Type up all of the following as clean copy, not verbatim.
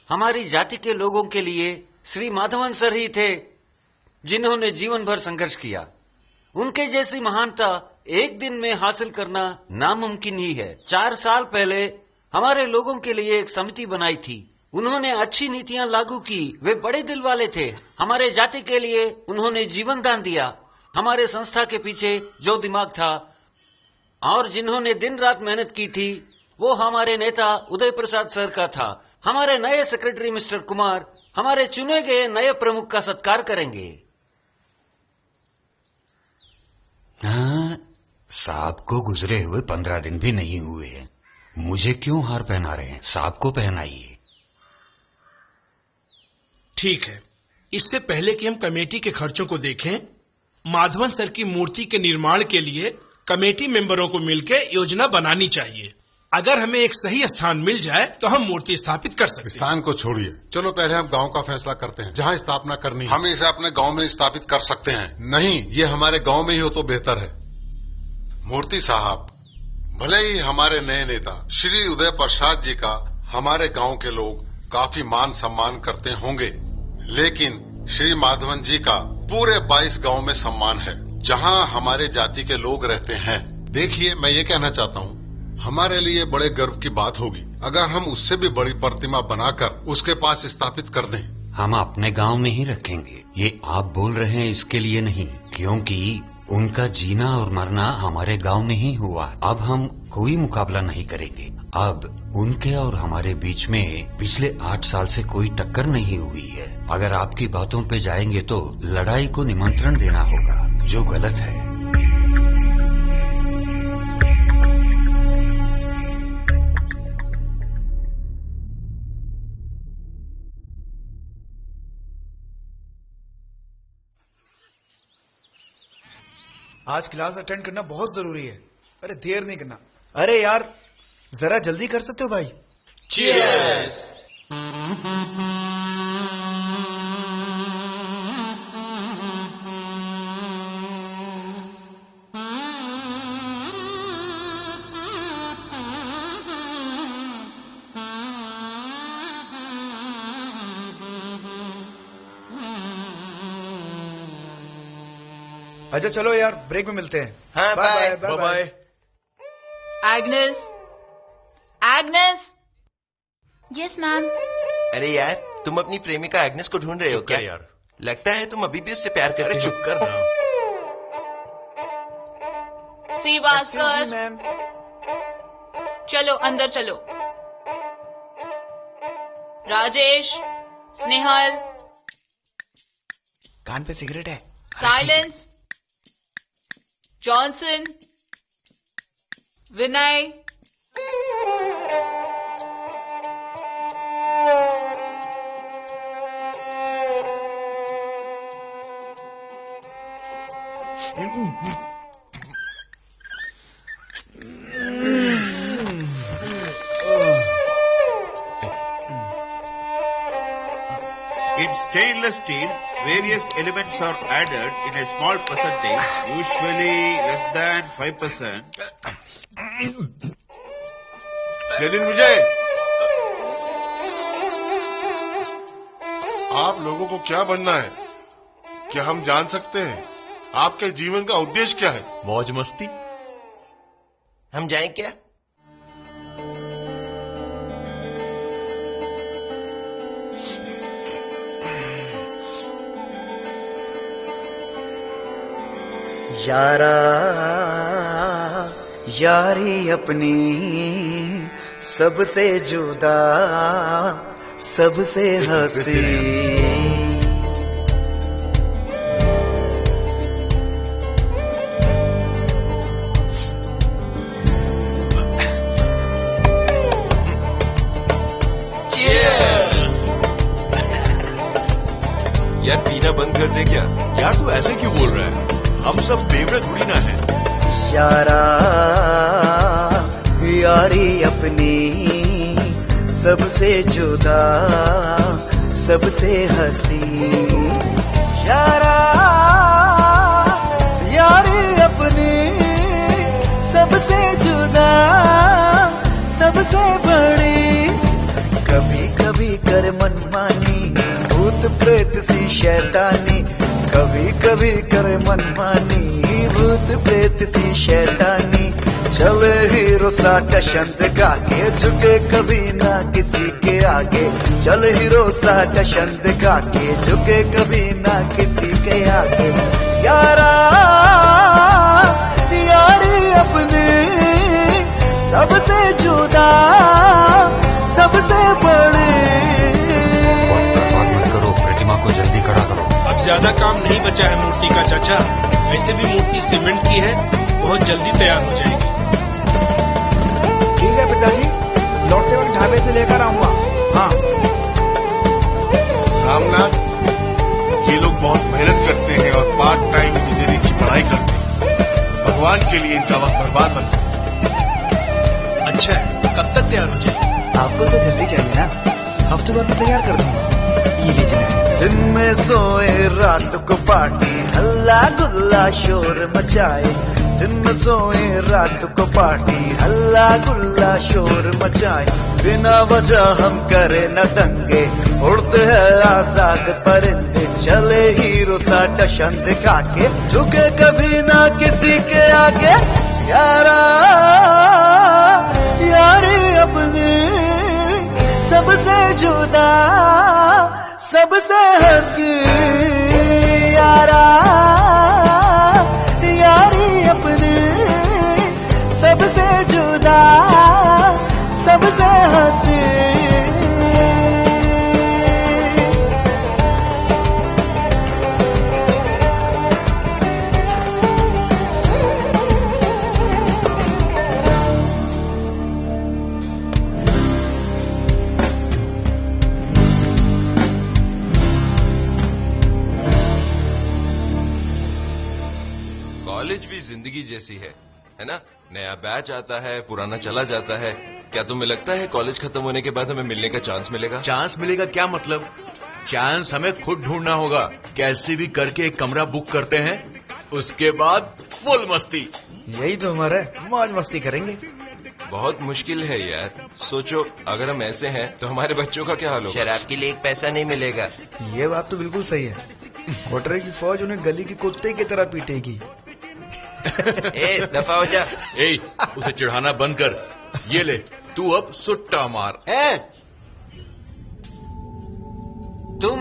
हमारी जाति के लोगों के लिए श्री माधवन सर ही थे जिन्होंने जीवन भर संघर्ष किया। उनके जैसी महानता एक दिन में हासिल करना नामुमकिन ही है। 4 साल पहले हमारे लोगों के लिए एक समिति बनाई थी। उन्होंने अच्छी नीतियां लागू की। वे बड़े दिल वाले थे। हमारे जाति के लिए उन्होंने जीवन दान दिया। हमारे संस्था के पीछे जो दिमाग था और जिन्होंने दिन रात मेहनत की थी वो हमारे नेता उदय प्रसाद सर का था। हमारे नए सेक्रेटरी मिस्टर कुमार हमारे चुने गए नए प्रमुख का सत्कार करेंगे। हाँ, साहब को गुजरे हुए 15 दिन भी नहीं हुए हैं। मुझे क्यों हार पहना रहे हैं? साहब को पहनाइए। ठीक है, इससे पहले कि हम कमेटी के खर्चों को देखें, माधवन सर की मूर्ति के निर्माण के लिए कमेटी मेंबरों को मिलकर योजना बनानी चाहिए। अगर हमें एक सही स्थान मिल जाए तो हम मूर्ति स्थापित कर सकते हैं। स्थान को छोड़िए, चलो पहले हम गांव का फैसला करते हैं जहां स्थापना करनी है। हम इसे अपने गांव में स्थापित कर सकते हैं। नहीं, ये हमारे गांव में ही हो तो बेहतर है। मूर्ति साहब, भले ही हमारे नए नेता श्री उदय प्रसाद जी का हमारे गांव के लोग काफी मान सम्मान करते होंगे, लेकिन श्री माधवन जी का पूरे 22 गांव में सम्मान है जहां हमारे जाति के लोग रहते हैं। देखिए, मैं ये कहना चाहता हूँ, हमारे लिए बड़े गर्व की बात होगी अगर हम उससे भी बड़ी प्रतिमा बनाकर उसके पास स्थापित कर दें। हम अपने गांव में ही रखेंगे। ये आप बोल रहे हैं इसके लिए नहीं, क्योंकि उनका जीना और मरना हमारे गांव में ही हुआ। अब हम कोई मुकाबला नहीं करेंगे। अब उनके और हमारे बीच में पिछले 8 साल से कोई टक्कर नहीं हुई है। अगर आपकी बातों पे जाएंगे तो लड़ाई को निमंत्रण देना होगा, जो गलत है। आज क्लास अटेंड करना बहुत जरूरी है। अरे देर नहीं करना। अरे यार, जरा जल्दी कर सकते हो भाई? चीयर्स। अच्छा चलो यार, ब्रेक में मिलते हैं। हाँ, bye bye bye. Agnes, Agnes. Yes ma'am. अरे यार, तुम अपनी प्रेमिका एग्नेस को ढूंढ रहे हो क्या? यार, लगता है तुम अभी भी उससे प्यार करते अरे हो। चुप कर ना। सी भास्कर, मैम। चलो अंदर चलो। राजेश, स्नेहल, कान पे सिगरेट है। Silence. Johnson, Vinay, In stainless steel, various elements are added in a small percentage, usually less than 5%. लेकिन विजय, आप लोगों को क्या बनना है? क्या हम जान सकते हैं आपके जीवन का उद्देश्य क्या है? मौज मस्ती। हम जाएं क्या? यारा यारी अपनी सबसे जुदा, सबसे हंसी। यार पीना बंद कर दे क्या? यार तू ऐसे क्यों बोल रहा है? हम सब बेवड़े थोड़ी ना है। यारा यारी अपनी सबसे जुदा, सबसे हंसी। यारा यारी अपनी सबसे जुदा, सबसे बड़ी। कभी कभी कर शैतानी, कभी कभी करे मनमानी, भूत प्रेत सी शैतानी, चले हीरो सा टशंत गा के, झुके कभी ना किसी के आगे, चल हीरो सा टशंत गा के, झुके कभी ना किसी के आगे। यारा यारी अपने सबसे जुदा सबसे बड़े। बर्बाद मत करो, प्रतिमा को जल्दी खड़ा करो। अब ज्यादा काम नहीं बचा है मूर्ति का चाचा। वैसे भी मूर्ति सीमेंट की है, बहुत जल्दी तैयार हो जाएगी। ठीक है पिताजी, लौटते वक्त ढाबे से लेकर आऊंगा। हाँ रामनाथ, ये लोग बहुत मेहनत करते हैं और पार्ट टाइम इंजीनियरिंग की पढ़ाई करते हैं। भगवान के लिए इनका वक्त बर्बाद मत करो। अच्छा है, कब तक तैयार हो जाएगी? आपको तो जल्दी चाहिए ना, हफ्ते भर में तैयार कर दूंगा। ये लीजिए। दिन में सोए रात को पार्टी, हल्ला गुल्ला शोर मचाए, दिन में सोए रात को पार्टी, हल्ला गुल्ला शोर मचाए, बिना वजह हम करे न दंगे, उड़ते हैं आजाद परिंदे, चले हीरो सा टशन दिखा के, झुके कभी ना किसी के आगे। यारा यारी अपने सबसे जुदा सबसे हंसी, यारा यारी अपने सबसे जुदा सबसे हंसी। कॉलेज भी जिंदगी जैसी है ना? नया बैच आता है, पुराना चला जाता है। क्या तुम्हें लगता है कॉलेज खत्म होने के बाद हमें मिलने का चांस मिलेगा? चांस मिलेगा क्या मतलब? चांस हमें खुद ढूंढना होगा। कैसे भी करके एक कमरा बुक करते हैं, उसके बाद फुल मस्ती। यही तो हमारा है, मौज मस्ती करेंगे। बहुत मुश्किल है यार। सोचो, अगर हम ऐसे हैं तो हमारे बच्चों का क्या हाल होगा? शराब के लिए एक पैसा नहीं मिलेगा। ये बात तो बिल्कुल सही है। क्वार्टर की फौज उन्हें गली की कुत्ते की तरह पीटेगी। ए, दफा हो जा। ए, उसे चिढ़ाना बंद कर। ये ले, तू अब सुट्टा मार। तुम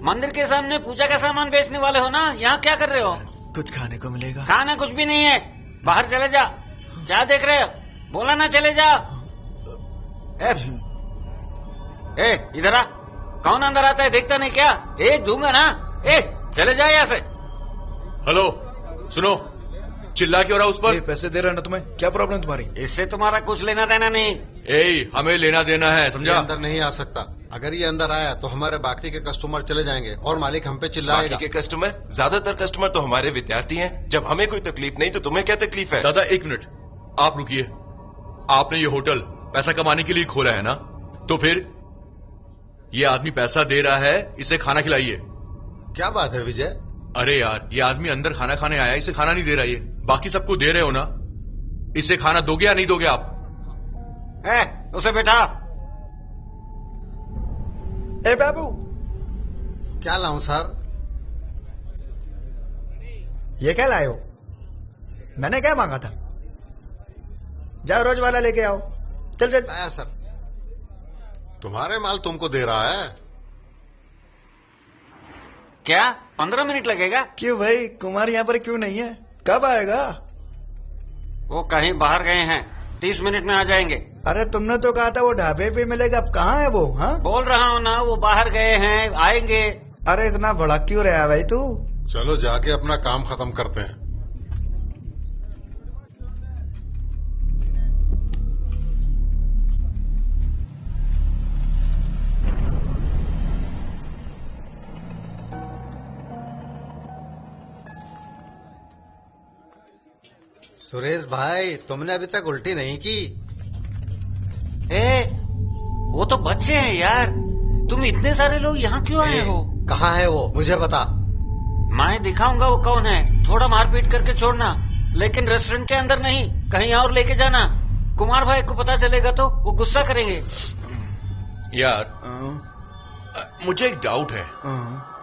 मंदिर के सामने पूजा का सामान बेचने वाले हो ना? यहाँ क्या कर रहे हो? कुछ खाने को मिलेगा? खाना कुछ भी नहीं है, बाहर चले जा। क्या देख रहे हो? बोला ना चले जा। इधर आ। कौन अंदर आता है देखता नहीं क्या? दूंगा ना। चले जा यहाँ से। हेलो, सुनो, चिल्ला क्यों रहा उस पर? पैसे दे रहा है ना तुम्हें, क्या प्रॉब्लम तुम्हारी? इससे तुम्हारा कुछ लेना देना नहीं। हमें लेना देना है, समझा? अंदर नहीं आ सकता। अगर ये अंदर आया तो हमारे बाकी के कस्टमर चले जाएंगे और मालिक हम पे चिल्लाएगा। बाकी के कस्टमर? ज्यादातर कस्टमर तो हमारे विद्यार्थी हैं। जब हमें कोई तकलीफ नहीं तो तुम्हें क्या तकलीफ है? दादा एक मिनट, आप रुकिए। आपने ये होटल पैसा कमाने के लिए खोला है ना? तो फिर ये आदमी पैसा दे रहा है, इसे खाना खिलाइए। क्या बात है विजय? अरे यार, ये आदमी अंदर खाना खाने आया, इसे खाना नहीं दे रहा। ये बाकी सबको दे रहे हो ना? इसे खाना दोगे या नहीं दोगे आप? उसे बैठा। बाबू, क्या लाऊं सर? ये क्या लाए हो? मैंने क्या मांगा था? जाओ रोज वाला लेके आओ। चल चल। आया सर, तुम्हारे माल तुमको दे रहा है। क्या 15 मिनट लगेगा? क्यों भाई, कुमार यहाँ पर क्यों नहीं है? कब आएगा? वो कहीं बाहर गए हैं, 30 मिनट में आ जाएंगे। अरे तुमने तो कहा था वो ढाबे पे मिलेगा, अब कहाँ है वो? हाँ, बोल रहा हूँ ना, वो बाहर गए हैं, आएंगे। अरे इतना बड़ा क्यों रहा भाई तू? चलो जाके अपना काम खत्म करते हैं। सुरेश भाई, तुमने अभी तक उल्टी नहीं की? वो तो बच्चे हैं यार। तुम इतने सारे लोग यहाँ क्यों आए हो? कहाँ है वो, मुझे बता। मैं दिखाऊंगा वो कौन है। थोड़ा मारपीट करके छोड़ना, लेकिन रेस्टोरेंट के अंदर नहीं, कहीं और लेके जाना। कुमार भाई को पता चलेगा तो वो गुस्सा करेंगे। यार मुझे एक डाउट है।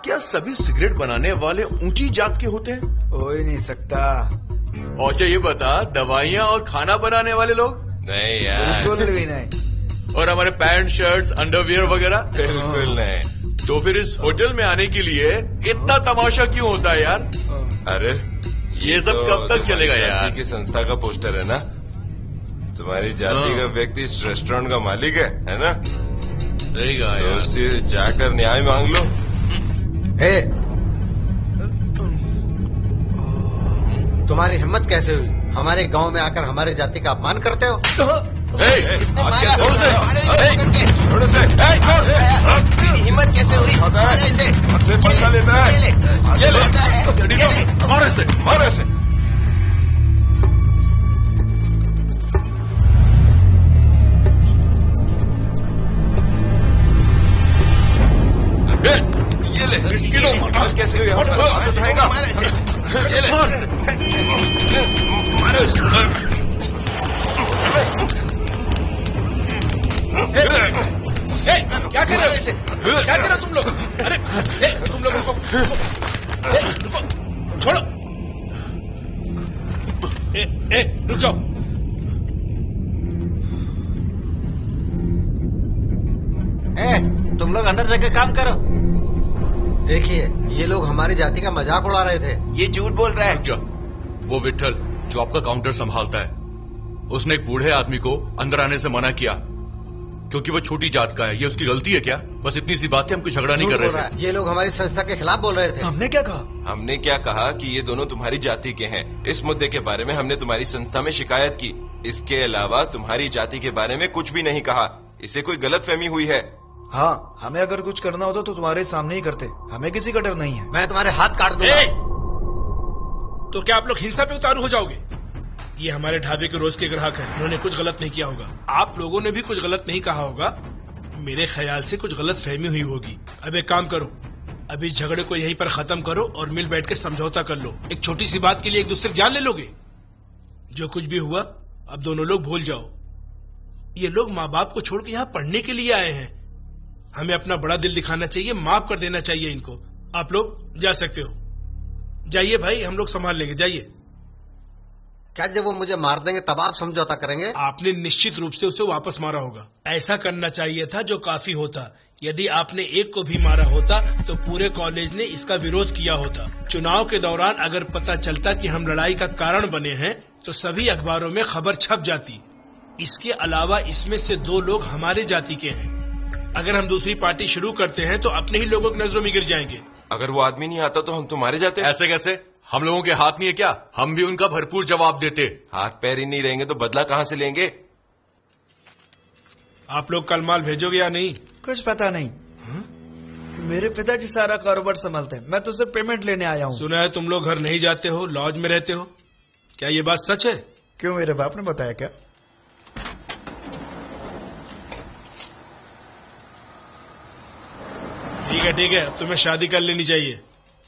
क्या सभी सिगरेट बनाने वाले ऊंची जात के होते हैं? हो ही नहीं सकता। और क्या ये बता, दवाइयाँ और खाना बनाने वाले लोग? नहीं यार, बिल्कुल भी नहीं। और हमारे पैंट, शर्ट्स, अंडरवियर वगैरह? बिल्कुल नहीं। तो फिर इस होटल में आने के लिए इतना तमाशा क्यों होता है यार? अरे ये सब कब तक चलेगा यार? जाति की संस्था का पोस्टर है ना, तुम्हारी जाति का व्यक्ति इस रेस्टोरेंट का मालिक है ना? सही कहा तो यार। उससे जाकर न्याय मांग लो। हे, तुम्हारी हिम्मत कैसे हुई हमारे गांव में आकर हमारे जाति का अपमान करते हो? हिम्मत कैसे हुई? मारो इसे। बदला लेता है। ये ले। मारो इसे। ये ले। कैसे हुई? मारो इसे। ये ले। मारो इसे। क्या कर रहे हो? क्या कर रहे हो तुम लोग? अरे तुम लोग रुको, रुको, छोड़ो। रुक जाओ। तुम लोग अंदर जाके काम करो। देखिए, ये लोग हमारी जाति का मजाक उड़ा रहे थे। ये झूठ बोल रहा है। रुक जा। वो विठल जो आपका काउंटर संभालता है, उसने एक बूढ़े आदमी को अंदर आने से मना किया क्योंकि वो छोटी जात का है। ये उसकी गलती है क्या? बस इतनी सी बात है, हम कोई झगड़ा नहीं कर रहे थे। ये लोग हमारी संस्था के खिलाफ बोल रहे थे। हमने क्या कहा? हमने क्या कहा कि ये दोनों तुम्हारी जाति के हैं। इस मुद्दे के बारे में हमने तुम्हारी संस्था में शिकायत की। इसके अलावा तुम्हारी जाति के बारे में कुछ भी नहीं कहा। इसे कोई गलतफहमी हुई है। हाँ, हमें अगर कुछ करना होता तो तुम्हारे सामने ही करते। हमें किसी का डर नहीं है। मैं तुम्हारे हाथ काट दूंगा। तो क्या आप लोग हिंसा पे उतारू हो जाओगे? ये हमारे ढाबे के रोज के ग्राहक हैं। उन्होंने कुछ गलत नहीं किया होगा। आप लोगों ने भी कुछ गलत नहीं कहा होगा। मेरे ख्याल से कुछ गलत फहमी हुई होगी। अब एक काम करो, अभी झगड़े को यहीं पर खत्म करो और मिल बैठ के समझौता कर लो। एक छोटी सी बात के लिए एक दूसरे की जान ले लोगे? जो कुछ भी हुआ अब दोनों लोग भूल जाओ। ये लोग माँ बाप को छोड़ के यहाँ पढ़ने के लिए आए हैं। हमें अपना बड़ा दिल दिखाना चाहिए, माफ कर देना चाहिए इनको। आप लोग जा सकते हो। जाइए भाई, हम लोग संभाल लेंगे। जाइए। क्या जब वो मुझे मार देंगे तब आप समझौता करेंगे? आपने निश्चित रूप से उसे वापस मारा होगा। ऐसा करना चाहिए था जो काफी होता। यदि आपने एक को भी मारा होता तो पूरे कॉलेज ने इसका विरोध किया होता। चुनाव के दौरान अगर पता चलता कि हम लड़ाई का कारण बने हैं तो सभी अखबारों में खबर छप जाती। इसके अलावा इसमें से 2 लोग हमारे जाति के हैं। अगर हम दूसरी पार्टी शुरू करते हैं तो अपने ही लोगों की नजरों में गिर जाएंगे। अगर वो आदमी नहीं आता तो हम तुम्हारे जाते। ऐसे कैसे? हम लोगों के हाथ नहीं है क्या? हम भी उनका भरपूर जवाब देते। हाथ पैर ही नहीं रहेंगे तो बदला कहाँ से लेंगे? आप लोग कल माल भेजोगे या नहीं? कुछ पता नहीं। मेरे पिताजी सारा कारोबार संभालते हैं। मैं तुझसे पेमेंट लेने आया हूँ। सुना है तुम लोग घर नहीं जाते हो, लॉज में रहते हो। क्या ये बात सच है? क्यों, मेरे बाप ने बताया क्या? ठीक है, अब तुम्हें शादी कर लेनी चाहिए।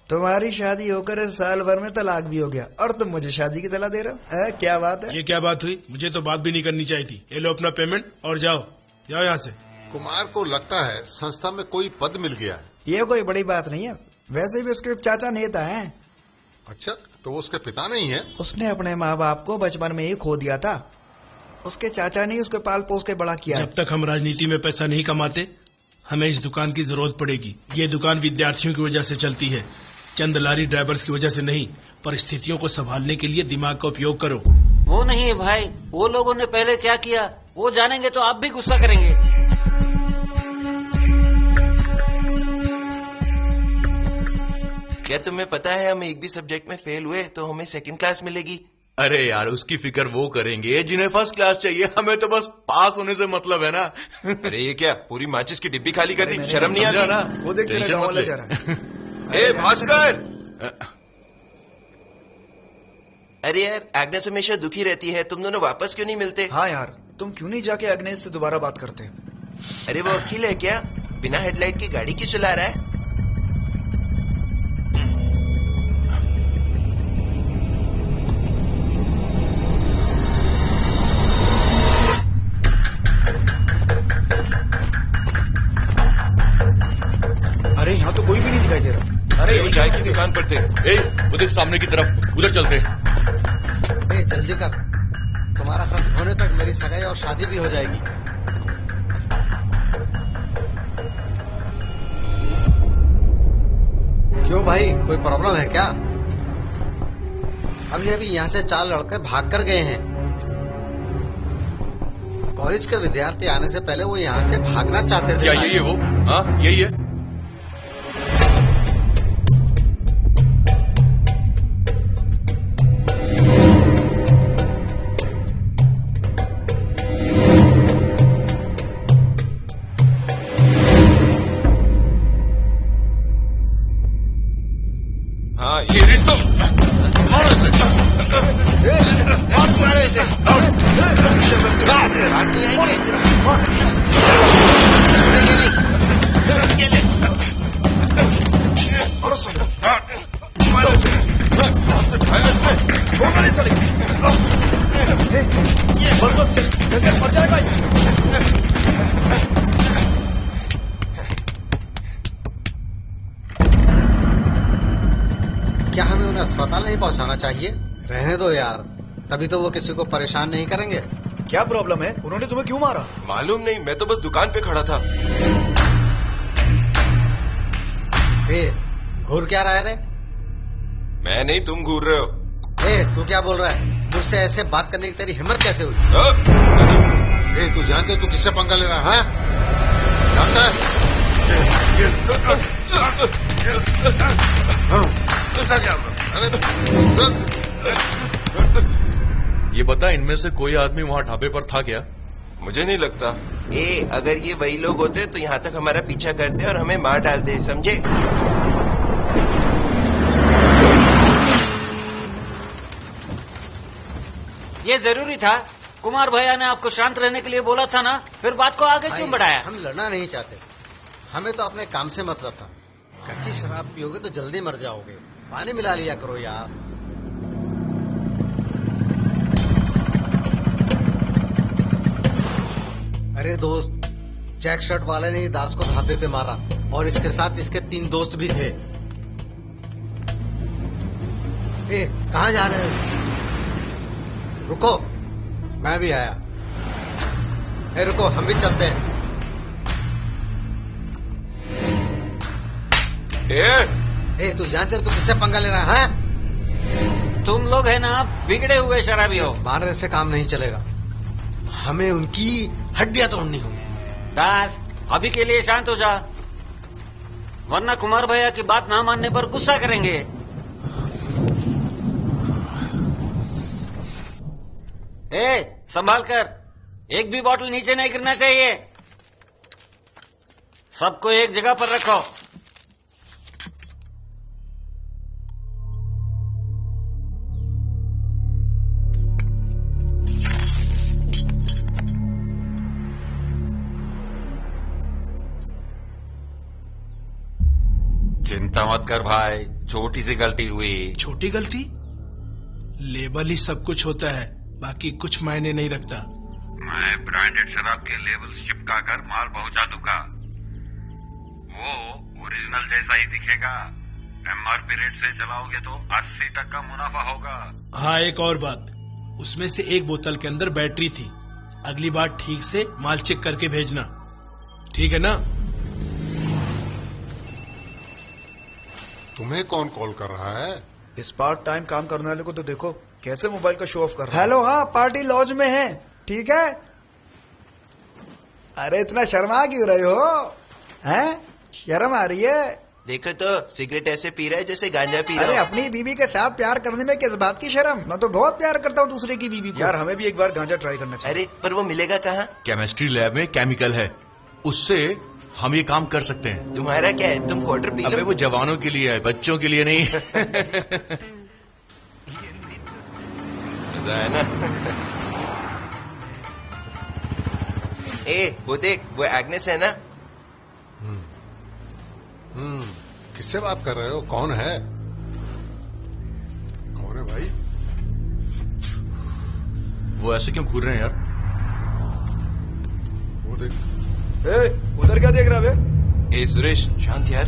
तुम्हारी शादी होकर इस साल भर में तलाक भी हो गया और तुम मुझे शादी की सलाह दे रहे हो? क्या बात है? ये क्या बात हुई? मुझे तो बात भी नहीं करनी चाहिए थी। ये लो अपना पेमेंट और जाओ यहाँ से। कुमार को लगता है संस्था में कोई पद मिल गया है। ये कोई बड़ी बात नहीं है। वैसे भी उसके चाचा नेता हैं। अच्छा, तो वो उसके पिता नहीं है? उसने अपने माँ बाप को बचपन में ही खो दिया था। उसके चाचा ने उसके पाल पोस के बड़ा किया। जब तक हम राजनीति में पैसा नहीं कमाते हमें इस दुकान की जरूरत पड़ेगी। ये दुकान विद्यार्थियों की वजह से चलती है, चंद लारी ड्राइवर्स की वजह से नहीं। परिस्थितियों को संभालने के लिए दिमाग का उपयोग करो। वो नहीं है भाई, वो लोगों ने पहले क्या किया वो जानेंगे तो आप भी गुस्सा करेंगे। क्या तुम्हें पता है हम एक भी सब्जेक्ट में फेल हुए तो हमें 2nd क्लास मिलेगी? अरे यार, उसकी फिक्र वो करेंगे जिन्हें 1st क्लास चाहिए। हमें तो बस पास होने से मतलब है ना। अरे ये क्या, पूरी माचिस की डिब्बी खाली कर दी? शर्म नहीं आती ना? वो देख टेंशन मत ले। ए भास्कर, अरे यार, एग्नेस हमेशा दुखी रहती है। तुम दोनों वापस क्यों नहीं मिलते? हाँ यार, तुम क्यों नहीं जाके अग्नेश से दोबारा बात करते? अरे वो अखिल है क्या? बिना हेडलाइट की गाड़ी क्यों चला रहा है? अरे यहाँ तो कोई भी नहीं दिखाई दे रहा। दुकान पर थे। वो देख सामने की तरफ, उधर चलते हैं। जल्दी कर, तुम्हारा खत्म होने तक मेरी सगाई और शादी भी हो जाएगी। क्यों भाई, कोई प्रॉब्लम है क्या? अब ये अभी यहाँ से 4 लड़के भाग कर गए हैं। कॉलेज के विद्यार्थी आने से पहले वो यहाँ से भागना चाहते थे। क्या यही है वो? हाँ, यही है। हाँ, ये तो क्या हमें उन्हें अस्पताल नहीं पहुंचाना चाहिए? रहने दो यार, तभी तो वो किसी को परेशान नहीं करेंगे। क्या प्रॉब्लम है? उन्होंने तुम्हें क्यों मारा? मालूम नहीं, मैं तो बस दुकान पे खड़ा था। घूर क्या रहा है रे? मैं नहीं, तुम घूर रहे हो। तू क्या बोल रहा है? मुझसे ऐसे बात करने की तेरी हिम्मत कैसे हुई? तू जानते तू किससे पंगा ले रहा है? जानता है? ये बता, इनमें से कोई आदमी वहाँ ढाबे पर था क्या? मुझे नहीं लगता। अगर ये वही लोग होते तो यहाँ तक हमारा पीछा करते और हमें मार डालते, समझे? ये जरूरी था। कुमार भैया ने आपको शांत रहने के लिए बोला था ना, फिर बात को आगे क्यों बढ़ाया? हम लड़ना नहीं चाहते, हमें तो अपने काम से मतलब था। कच्ची शराब पियोगे तो जल्दी मर जाओगे, पानी मिला लिया करो यार। अरे दोस्त, चेक शर्ट वाले ने दास को ढाबे पे मारा और इसके साथ इसके 3 दोस्त भी थे। कहाँ जा रहे हैं? रुको, मैं भी आया। रुको, हम भी चलते हैं। तू जानते तू किससे पंगा ले रहा है? तुम लोग है ना बिगड़े हुए शराबी हो। मारने से काम नहीं चलेगा, हमें उनकी हड्डियां तोड़नी होंगी। दास, अभी के लिए शांत हो जा, वरना कुमार भैया की बात ना मानने पर गुस्सा करेंगे। संभाल कर, एक भी बोतल नीचे नहीं गिरना चाहिए। सबको एक जगह पर रखो। चिंता मत कर भाई, छोटी सी गलती हुई। छोटी गलती? लेबल ही सब कुछ होता है, बाकी कुछ मायने नहीं रखता। मैं ब्रांडेड शराब के लेबल चिपका कर माल पहुंचा दूंगा, वो ओरिजिनल जैसा ही दिखेगा। एमआरपी रेट से चलाओगे तो 80% मुनाफा होगा। हाँ, एक और बात, उसमें से एक बोतल के अंदर बैटरी थी। अगली बार ठीक से माल चेक करके भेजना, ठीक है ना? तुम्हें कौन कॉल कर रहा है? इस पार्ट टाइम काम करने वाले को तो देखो कैसे मोबाइल का शो ऑफ कर रहा है। हेलो, हाँ, पार्टी लॉज में है, ठीक है? अरे इतना शर्मा क्यों रहे हो? हैं? शर्म आ रही है? देखो तो सिगरेट ऐसे पी रहा है जैसे गांजा पी रहा है। अरे अपनी बीवी के साथ प्यार करने में किस बात की शर्म? मैं तो बहुत प्यार करता हूँ दूसरे की बीवी को। यार हमें भी एक बार गांजा ट्राई करना चाहिए। अरे पर वो मिलेगा कहाँ? केमिस्ट्री लैब में केमिकल है, उससे हम ये काम कर सकते हैं। तुम्हारा क्या है, तुम क्वार्टर पी लो। अबे वो जवानों के लिए है, बच्चों के लिए नहीं। मजा है ना? वो देख, वो एग्नेस है ना? किससे बात कर रहे हो? कौन है? कौन है भाई? वो ऐसे क्यों घूर रहे हैं यार? वो देख। उधर क्या देख रहा है? सुरेश, शांत यार।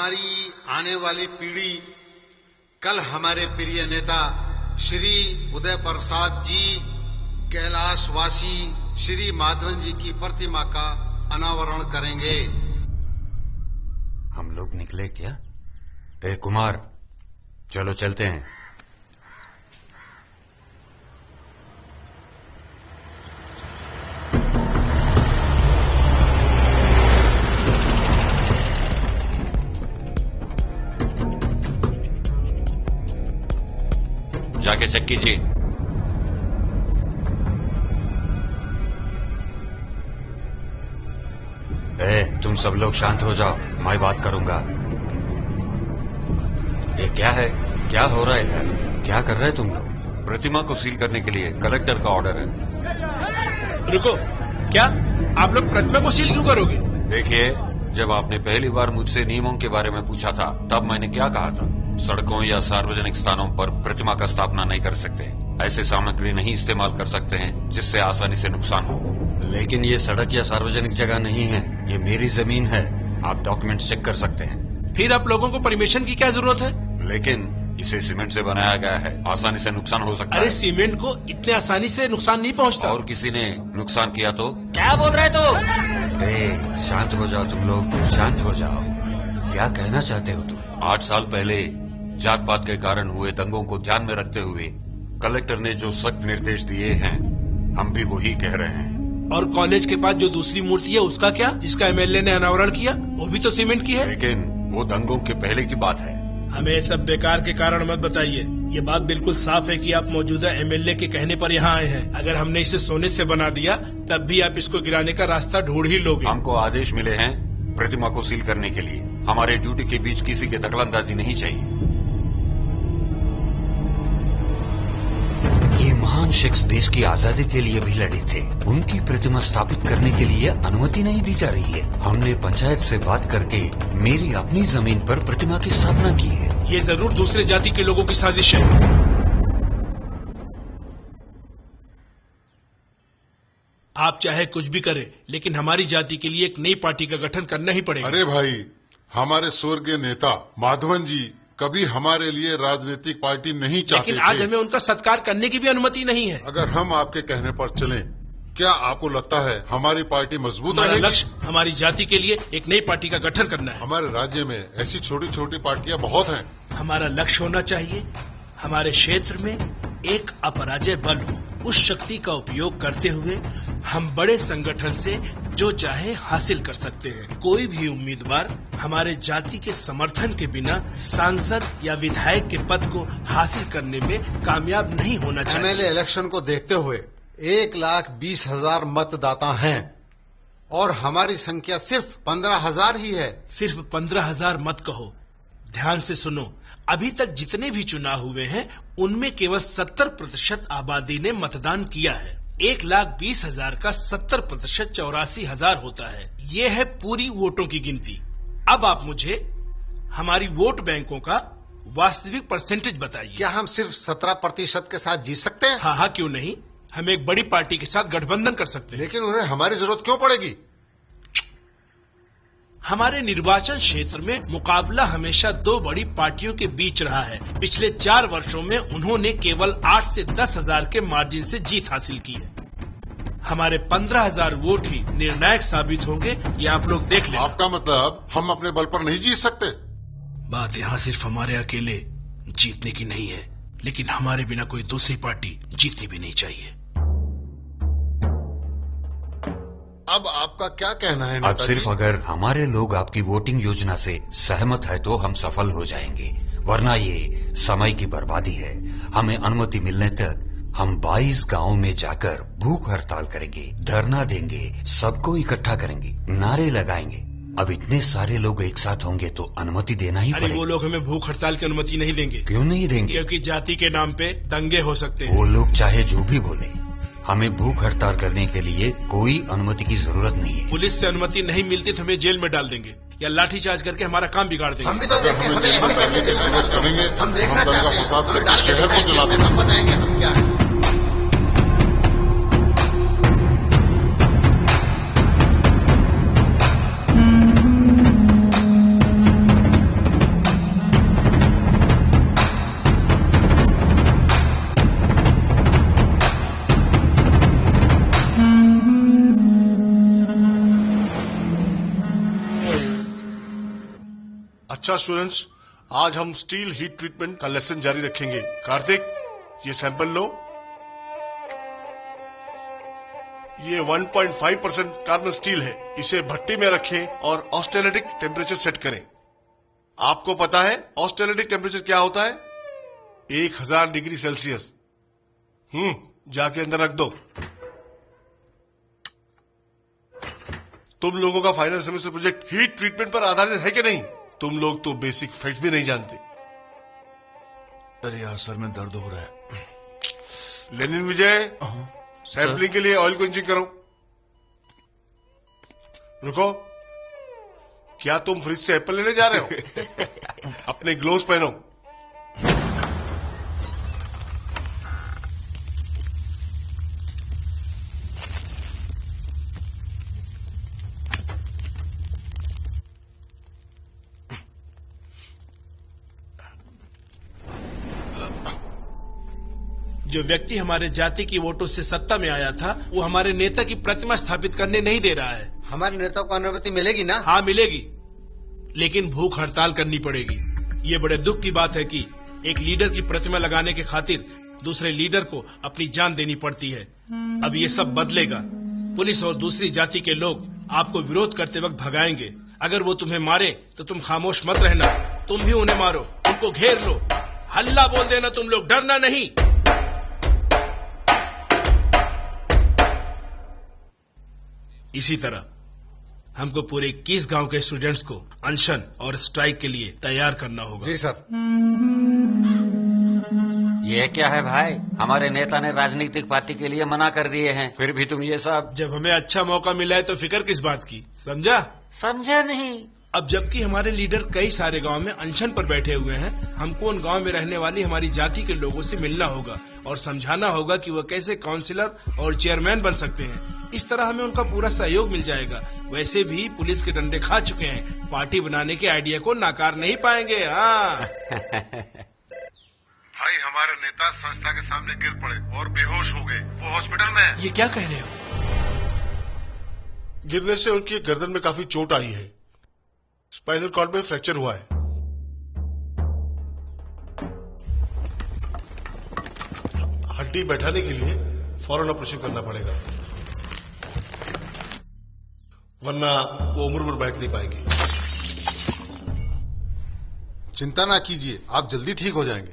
हमारी आने वाली पीढ़ी कल हमारे प्रिय नेता श्री उदय प्रसाद जी कैलाशवासी श्री माधवन जी की प्रतिमा का अनावरण करेंगे। हम लोग निकले क्या? ए कुमार, चलो चलते हैं। जाके चेक कीजिए। तुम सब लोग शांत हो जाओ, मैं बात करूंगा। ये क्या है? क्या हो रहा है इधर? क्या कर रहे तुम लोग? प्रतिमा को सील करने के लिए कलेक्टर का ऑर्डर है। रुको, क्या आप लोग प्रतिमा को सील क्यों करोगे? देखिए, जब आपने पहली बार मुझसे नियमों के बारे में पूछा था, तब मैंने क्या कहा था? सड़कों या सार्वजनिक स्थानों पर प्रतिमा का स्थापना नहीं कर सकते। ऐसे सामग्री नहीं इस्तेमाल कर सकते हैं जिससे आसानी से नुकसान हो। लेकिन ये सड़क या सार्वजनिक जगह नहीं है, ये मेरी जमीन है। आप डॉक्यूमेंट चेक कर सकते हैं। फिर आप लोगों को परमिशन की क्या जरूरत है? लेकिन इसे सीमेंट से बनाया गया है, आसानी से नुकसान हो सकता है। अरे सीमेंट को इतने आसानी से नुकसान नहीं पहुंचता। और किसी ने नुकसान किया तो? क्या बोल रहे तू? शांत हो जाओ तुम लोग, शांत हो जाओ। क्या कहना चाहते हो तुम? 8 साल पहले जात पात के कारण हुए दंगों को ध्यान में रखते हुए कलेक्टर ने जो सख्त निर्देश दिए हैं, हम भी वही कह रहे हैं। और कॉलेज के पास जो दूसरी मूर्ति है उसका क्या, जिसका एमएलए ने अनावरण किया? वो भी तो सीमेंट की है। लेकिन वो दंगों के पहले की बात है। हमें सब बेकार के कारण मत बताइए। ये बात बिल्कुल साफ है कि आप मौजूदा एमएलए के कहने पर यहाँ आए हैं। अगर हमने इसे सोने से बना दिया, तब भी आप इसको गिराने का रास्ता ढूंढ ही लोगे। हमको आदेश मिले हैं प्रतिमा को सील करने के लिए। हमारे ड्यूटी के बीच किसी की दखलंदाजी नहीं चाहिए। ये महान शख्स देश की आजादी के लिए भी लड़े थे। उनकी प्रतिमा स्थापित करने के लिए अनुमति नहीं दी जा रही है। हमने पंचायत से बात करके मेरी अपनी जमीन पर प्रतिमा की स्थापना की है। ये जरूर दूसरे जाति के लोगों की साजिश है। आप चाहे कुछ भी करें, लेकिन हमारी जाति के लिए एक नई पार्टी का गठन करना ही पड़ेगा। अरे भाई, हमारे स्वर्गीय नेता माधवन जी कभी हमारे लिए राजनीतिक पार्टी नहीं चाहते लेकिन आज हमें उनका सत्कार करने की भी अनुमति नहीं है। अगर हम आपके कहने पर चलें, क्या आपको लगता है हमारी पार्टी मजबूत हमारा रहेगी? लक्ष्य हमारी जाति के लिए एक नई पार्टी का गठन करना है। हमारे राज्य में ऐसी छोटी छोटी पार्टियां बहुत हैं। हमारा लक्ष्य होना चाहिए हमारे क्षेत्र में एक अपराजय बल हो। उस शक्ति का उपयोग करते हुए हम बड़े संगठन से जो चाहे हासिल कर सकते हैं। कोई भी उम्मीदवार हमारे जाति के समर्थन के बिना सांसद या विधायक के पद को हासिल करने में कामयाब नहीं होना चाहिए। एमएलए इलेक्शन को देखते हुए 1,20,000 मतदाता हैं और हमारी संख्या सिर्फ 15,000 ही है। सिर्फ 15,000 मत कहो, ध्यान से सुनो। अभी तक जितने भी चुनाव हुए हैं उनमें केवल 70% आबादी ने मतदान किया है। 1,20,000 का 70% 84,000 होता है। ये है पूरी वोटों की गिनती। अब आप मुझे हमारी वोट बैंकों का वास्तविक परसेंटेज बताइए। क्या हम सिर्फ 17% के साथ जीत सकते हैं? हाँ, क्यों नहीं। हम एक बड़ी पार्टी के साथ गठबंधन कर सकते हैं। लेकिन उन्हें हमारी जरूरत क्यों पड़ेगी? हमारे निर्वाचन क्षेत्र में मुकाबला हमेशा 2 बड़ी पार्टियों के बीच रहा है। पिछले 4 वर्षों में उन्होंने केवल 8 से 10,000 के मार्जिन से जीत हासिल की है। हमारे 15,000 वोट ही निर्णायक साबित होंगे, ये आप लोग देख लें। आपका मतलब हम अपने बल पर नहीं जीत सकते? बात यहाँ सिर्फ हमारे अकेले जीतने की नहीं है, लेकिन हमारे बिना कोई दूसरी पार्टी जीतनी भी नहीं चाहिए। अब आपका क्या कहना है? अब सिर्फ अगर हमारे लोग आपकी वोटिंग योजना से सहमत है तो हम सफल हो जाएंगे, वरना ये समय की बर्बादी है। हमें अनुमति मिलने तक हम 22 गांव में जाकर भूख हड़ताल करेंगे, धरना देंगे, सबको इकट्ठा करेंगे, नारे लगाएंगे। अब इतने सारे लोग एक साथ होंगे तो अनुमति देना ही पड़ेगा। वो लोग हमें भूख हड़ताल की अनुमति नहीं देंगे। क्यों नहीं देंगे? क्योंकि जाति के नाम पे दंगे हो सकते हैं। वो लोग चाहे जो भी बोले, हमें भूख हड़ताल करने के लिए कोई अनुमति की जरूरत नहीं है। पुलिस से अनुमति नहीं मिलती तो हमें जेल में डाल देंगे या लाठीचार्ज करके हमारा काम बिगाड़ देंगे। हम भी तो देखें, हम देखना चाहते हैं, शहर को जला देंगे। हम बताएंगे हम क्या है। नमस्कार स्टूडेंट्स, आज हम स्टील हीट ट्रीटमेंट का लेसन जारी रखेंगे। कार्तिक, ये सैंपल लो। ये 1.5% कार्बन स्टील है। इसे भट्टी में रखें और ऑस्टेनेटिक टेम्परेचर सेट करें। आपको पता है ऑस्टेनेटिक टेम्परेचर क्या होता है? 1000 डिग्री सेल्सियस। जाके अंदर रख दो। तुम लोगों का final semester project heat treatment पर आधारित है कि नहीं? तुम लोग तो बेसिक फैक्ट्स भी नहीं जानते। अरे यार, सर में दर्द हो रहा है। लेनिन विजय, सैंपलिंग के लिए ऑयल को इंजेक्ट करो। रुको, क्या तुम फ्रिज से एप्पल लेने जा रहे हो? अपने ग्लोव्स पहनो। जो व्यक्ति हमारे जाति की वोटों से सत्ता में आया था, वो हमारे नेता की प्रतिमा स्थापित करने नहीं दे रहा है। हमारे नेता को अनुमति मिलेगी ना? हाँ मिलेगी, लेकिन भूख हड़ताल करनी पड़ेगी। ये बड़े दुख की बात है कि एक लीडर की प्रतिमा लगाने के खातिर दूसरे लीडर को अपनी जान देनी पड़ती है। अब ये सब बदलेगा। पुलिस और दूसरी जाति के लोग आपको विरोध करते वक्त भगाएंगे। अगर वो तुम्हें मारे तो तुम खामोश मत रहना, तुम भी उन्हें मारो, उनको घेर लो, हल्ला बोल देना, तुम लोग डरना नहीं। इसी तरह हमको पूरे 21 गांव के स्टूडेंट्स को अनशन और स्ट्राइक के लिए तैयार करना होगा। जी सर। ये क्या है भाई? हमारे नेता ने राजनीतिक पार्टी के लिए मना कर दिए हैं, फिर भी तुम ये सब। जब हमें अच्छा मौका मिला है तो फिक्र किस बात की, समझा? समझा नहीं। अब जबकि हमारे लीडर कई सारे गांव में अनशन पर बैठे हुए हैं, हमको उन गांव में रहने वाली हमारी जाति के लोगों से मिलना होगा और समझाना होगा कि वो कैसे काउंसिलर और चेयरमैन बन सकते हैं। इस तरह हमें उनका पूरा सहयोग मिल जाएगा। वैसे भी पुलिस के डंडे खा चुके हैं, पार्टी बनाने के आइडिया को नाकार नहीं पाएंगे। हाँ भाई, हमारे नेता संस्था के सामने गिर पड़े और बेहोश हो गए। वो हॉस्पिटल में है। ये क्या कह रहे हो? गिरने से उनकी गर्दन में काफी चोट आई है। स्पाइनल कॉर्ड में फ्रैक्चर हुआ है। हड्डी बैठाने के लिए फौरन ऑपरेशन करना पड़ेगा, वरना वो उम्र भर बैठ नहीं पाएंगे। चिंता ना कीजिए, आप जल्दी ठीक हो जाएंगे।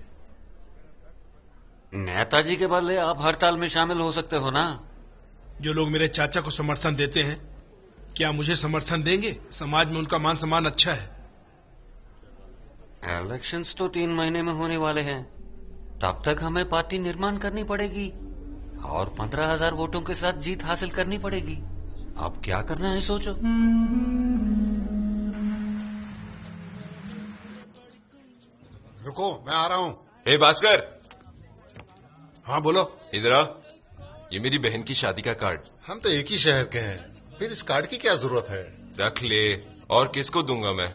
नेताजी के बदले आप हड़ताल में शामिल हो सकते हो ना? जो लोग मेरे चाचा को समर्थन देते हैं, क्या मुझे समर्थन देंगे? समाज में उनका मान सम्मान अच्छा है। इलेक्शंस तो 3 महीने में होने वाले हैं। तब तक हमें पार्टी निर्माण करनी पड़ेगी और 15,000 वोटों के साथ जीत हासिल करनी पड़ेगी। अब क्या करना है सोचो। रुको, मैं आ रहा हूँ। हे भास्कर। हाँ बोलो। इधर आ, ये मेरी बहन की शादी का कार्ड। हम तो एक ही शहर के हैं, फिर इस कार्ड की क्या जरूरत है? रख ले। और किसको दूंगा मैं?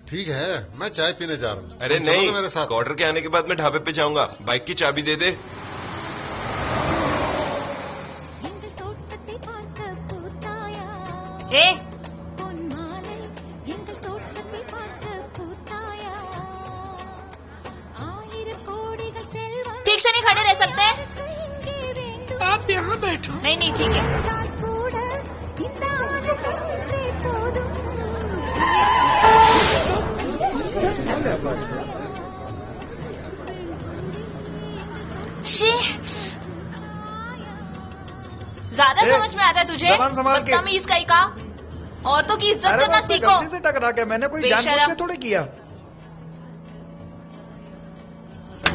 ठीक है, मैं चाय पीने जा रहा हूँ। अरे तुम चलोगे नहीं, मेरे साथ? क्वार्टर के आने के बाद मैं ढाबे पे जाऊंगा। बाइक की चाबी दे दे। ए, ठीक से नहीं खड़े रह सकते? आप यहाँ बैठो। नहीं नहीं, ठीक है। ज्यादा समझ में आता है तुझे? जबान संभाल के। बदतमीज कहीं का। औरतों की इज्जत करना सीखो। गलती से टकरा के, मैंने कोई जानबूझ के थोड़ी किया।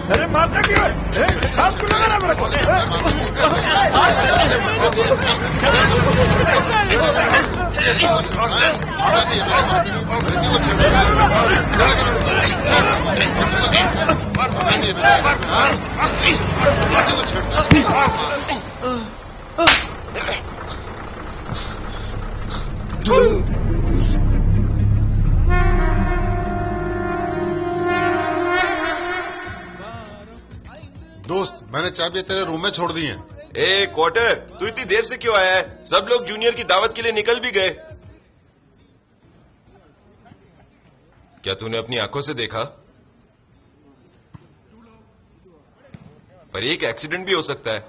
अरे मारता क्यों? हाथ क्यों लगा रहा मेरे को? दोस्त, मैंने चाबियां तेरे रूम में छोड़ दी हैं। ए क्वार्टर, तू इतनी देर से क्यों आया है? सब लोग जूनियर की दावत के लिए निकल भी गए। क्या तूने अपनी आंखों से देखा? पर एक एक्सीडेंट भी हो सकता है।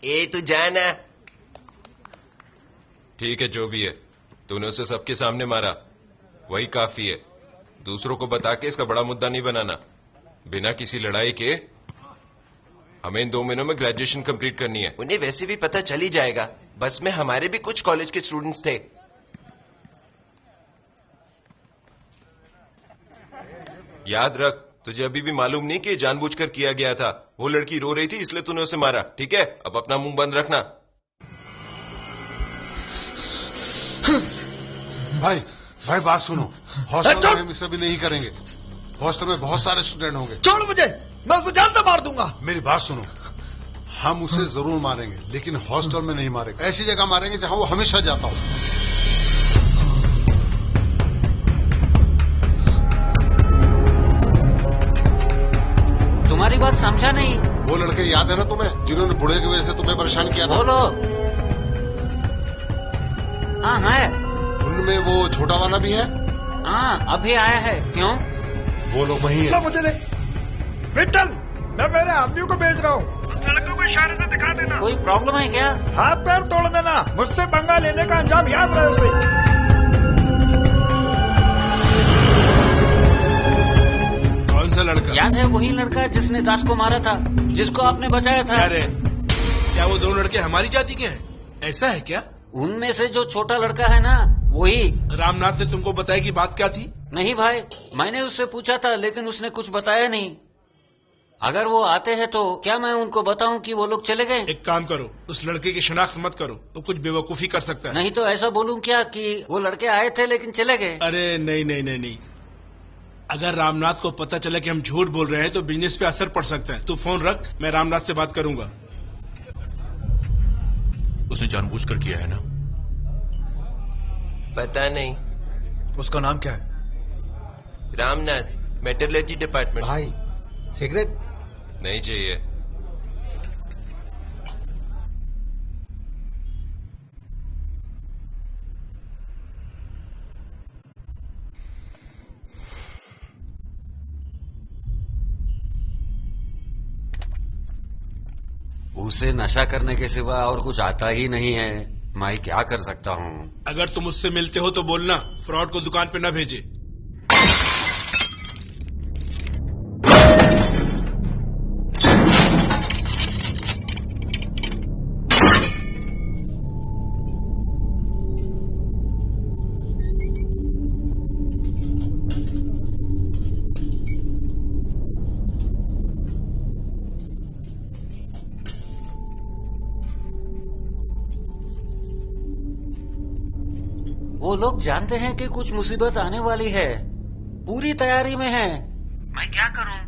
ए तू जाना। ठीक है, जो भी है, तूने उसे सबके सामने मारा, वही काफी है। दूसरों को बता के इसका बड़ा मुद्दा नहीं बनाना। बिना किसी लड़ाई के हमें इन 2 महीनों में ग्रेजुएशन कंप्लीट करनी है। उन्हें वैसे भी पता चल ही जाएगा। बस में हमारे भी कुछ कॉलेज के स्टूडेंट्स थे। याद रख, तुझे अभी भी मालूम नहीं कि जानबूझकर किया गया था। वो लड़की रो रही थी इसलिए तूने उसे मारा, ठीक है? अब अपना मुंह बंद रखना। भाई बात सुनो, हॉस्टल में हम इसे भी नहीं करेंगे। हॉस्टल में बहुत सारे स्टूडेंट होंगे। छोड़ मुझे, मैं उसे जान से मार दूंगा। मेरी बात सुनो, हम उसे जरूर मारेंगे, लेकिन हॉस्टल में नहीं मारेंगे। ऐसी जगह मारेंगे जहां वो हमेशा जाता हो। तुम्हारी बात समझा नहीं। वो लड़के याद है ना तुम्हें, जिन्होंने बूढ़े की वजह से तुम्हें परेशान किया था? बोलो। हाँ है। उनमें वो छोटा वाला भी है? हाँ, अभी आया है। क्यों? वो लोग वही है। मुझे दे विट्ठल, मैं मेरे आदमियों को भेज रहा हूँ। उस लड़के को इशारे से दिखा देना। कोई प्रॉब्लम है क्या? हाथ पैर तोड़ देना। मुझसे पंगा लेने का अंजाम याद रहे उसे। कौन सा लड़का? याद है वही लड़का जिसने दास को मारा था, जिसको आपने बचाया था। अरे क्या वो 2 लड़के हमारी जाति के हैं? ऐसा है क्या? उनमें से जो छोटा लड़का है ना, वही। रामनाथ ने तुमको बताया कि बात क्या थी? नहीं भाई, मैंने उससे पूछा था, लेकिन उसने कुछ बताया नहीं। अगर वो आते हैं तो क्या मैं उनको बताऊं कि वो लोग चले गए? एक काम करो, उस लड़के की शिनाख्त मत करो, तो कुछ बेवकूफी कर सकता है। नहीं तो ऐसा बोलूं क्या कि वो लड़के आए थे लेकिन चले गए? अरे नहीं नहीं नहीं नहीं, अगर रामनाथ को पता चला कि हम झूठ बोल रहे हैं तो बिजनेस पे असर पड़ सकता है। तू फोन रख, मैं रामनाथ से बात करूंगा। उसने जानबूझकर किया है ना? पता नहीं। उसका नाम क्या है? Ramnath, metallurgy department. भाई सिगरेट नहीं चाहिए। उसे नशा करने के सिवा और कुछ आता ही नहीं है। मैं क्या कर सकता हूँ? अगर तुम उससे मिलते हो तो बोलना, फ्रॉड को दुकान पे न भेजे। वो लोग जानते हैं कि कुछ मुसीबत आने वाली है, पूरी तैयारी में है। मैं क्या करूं?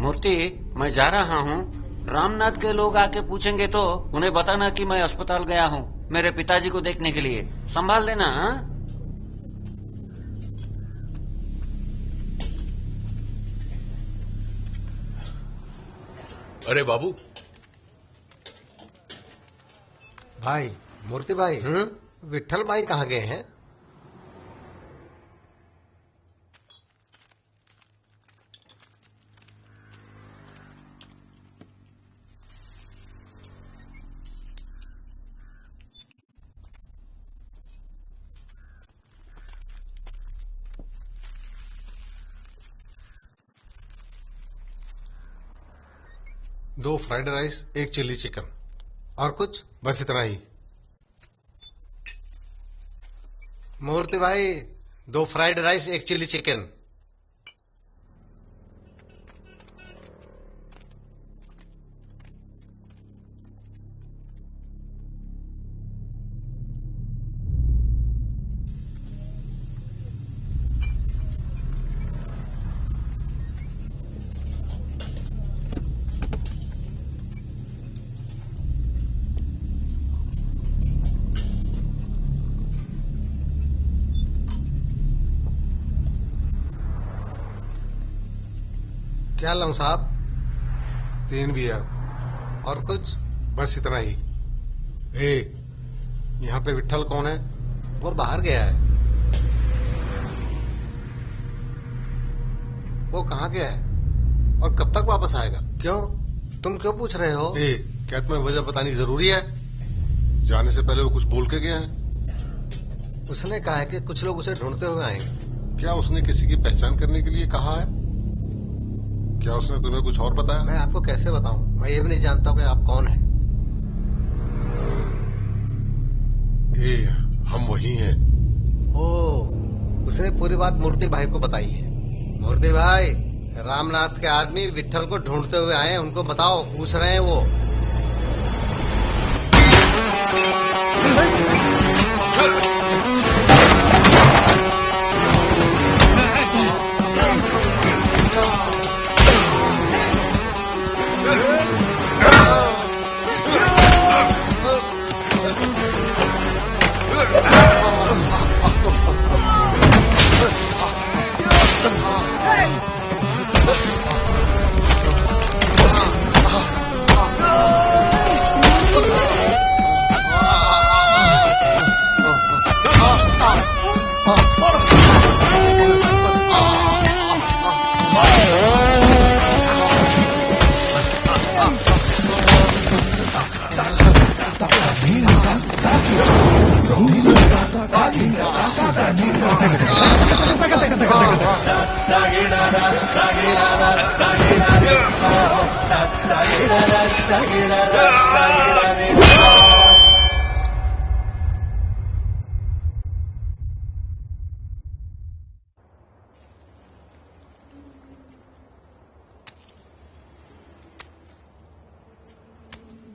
मूर्ति, मैं जा रहा हूं। रामनाथ के लोग आके पूछेंगे तो उन्हें बताना कि मैं अस्पताल गया हूं मेरे पिताजी को देखने के लिए। संभाल लेना। हाँ? अरे बाबू। भाई, मूर्ति भाई, विट्ठल भाई कहाँ गए हैं? दो फ्राइड राइस, एक चिली चिकन। और कुछ? बस इतना ही। मूर्ति भाई, 2 फ्राइड राइस, 1 चिली चिकन। क्या लाऊं साहब? 3 बियर। और कुछ? बस इतना ही। ए, यहाँ पे विट्ठल कौन है? वो बाहर गया है। वो कहाँ गया है और कब तक वापस आएगा? क्यों, तुम क्यों पूछ रहे हो? क्या तुम्हें वजह बतानी जरूरी है? जाने से पहले वो कुछ बोल के गया है? उसने कहा है कि कुछ लोग उसे ढूंढते हुए आएंगे। क्या उसने किसी की पहचान करने के लिए कहा है? क्या उसने तुम्हें कुछ और बताया? मैं आपको कैसे बताऊं? मैं ये भी नहीं जानता हूं कि आप कौन हैं। हम वही हैं। ओ, उसने पूरी बात मूर्ति भाई को बताई है। मूर्ति भाई, रामनाथ के आदमी विट्ठल को ढूंढते हुए आए हैं, उनको बताओ, पूछ रहे हैं वो।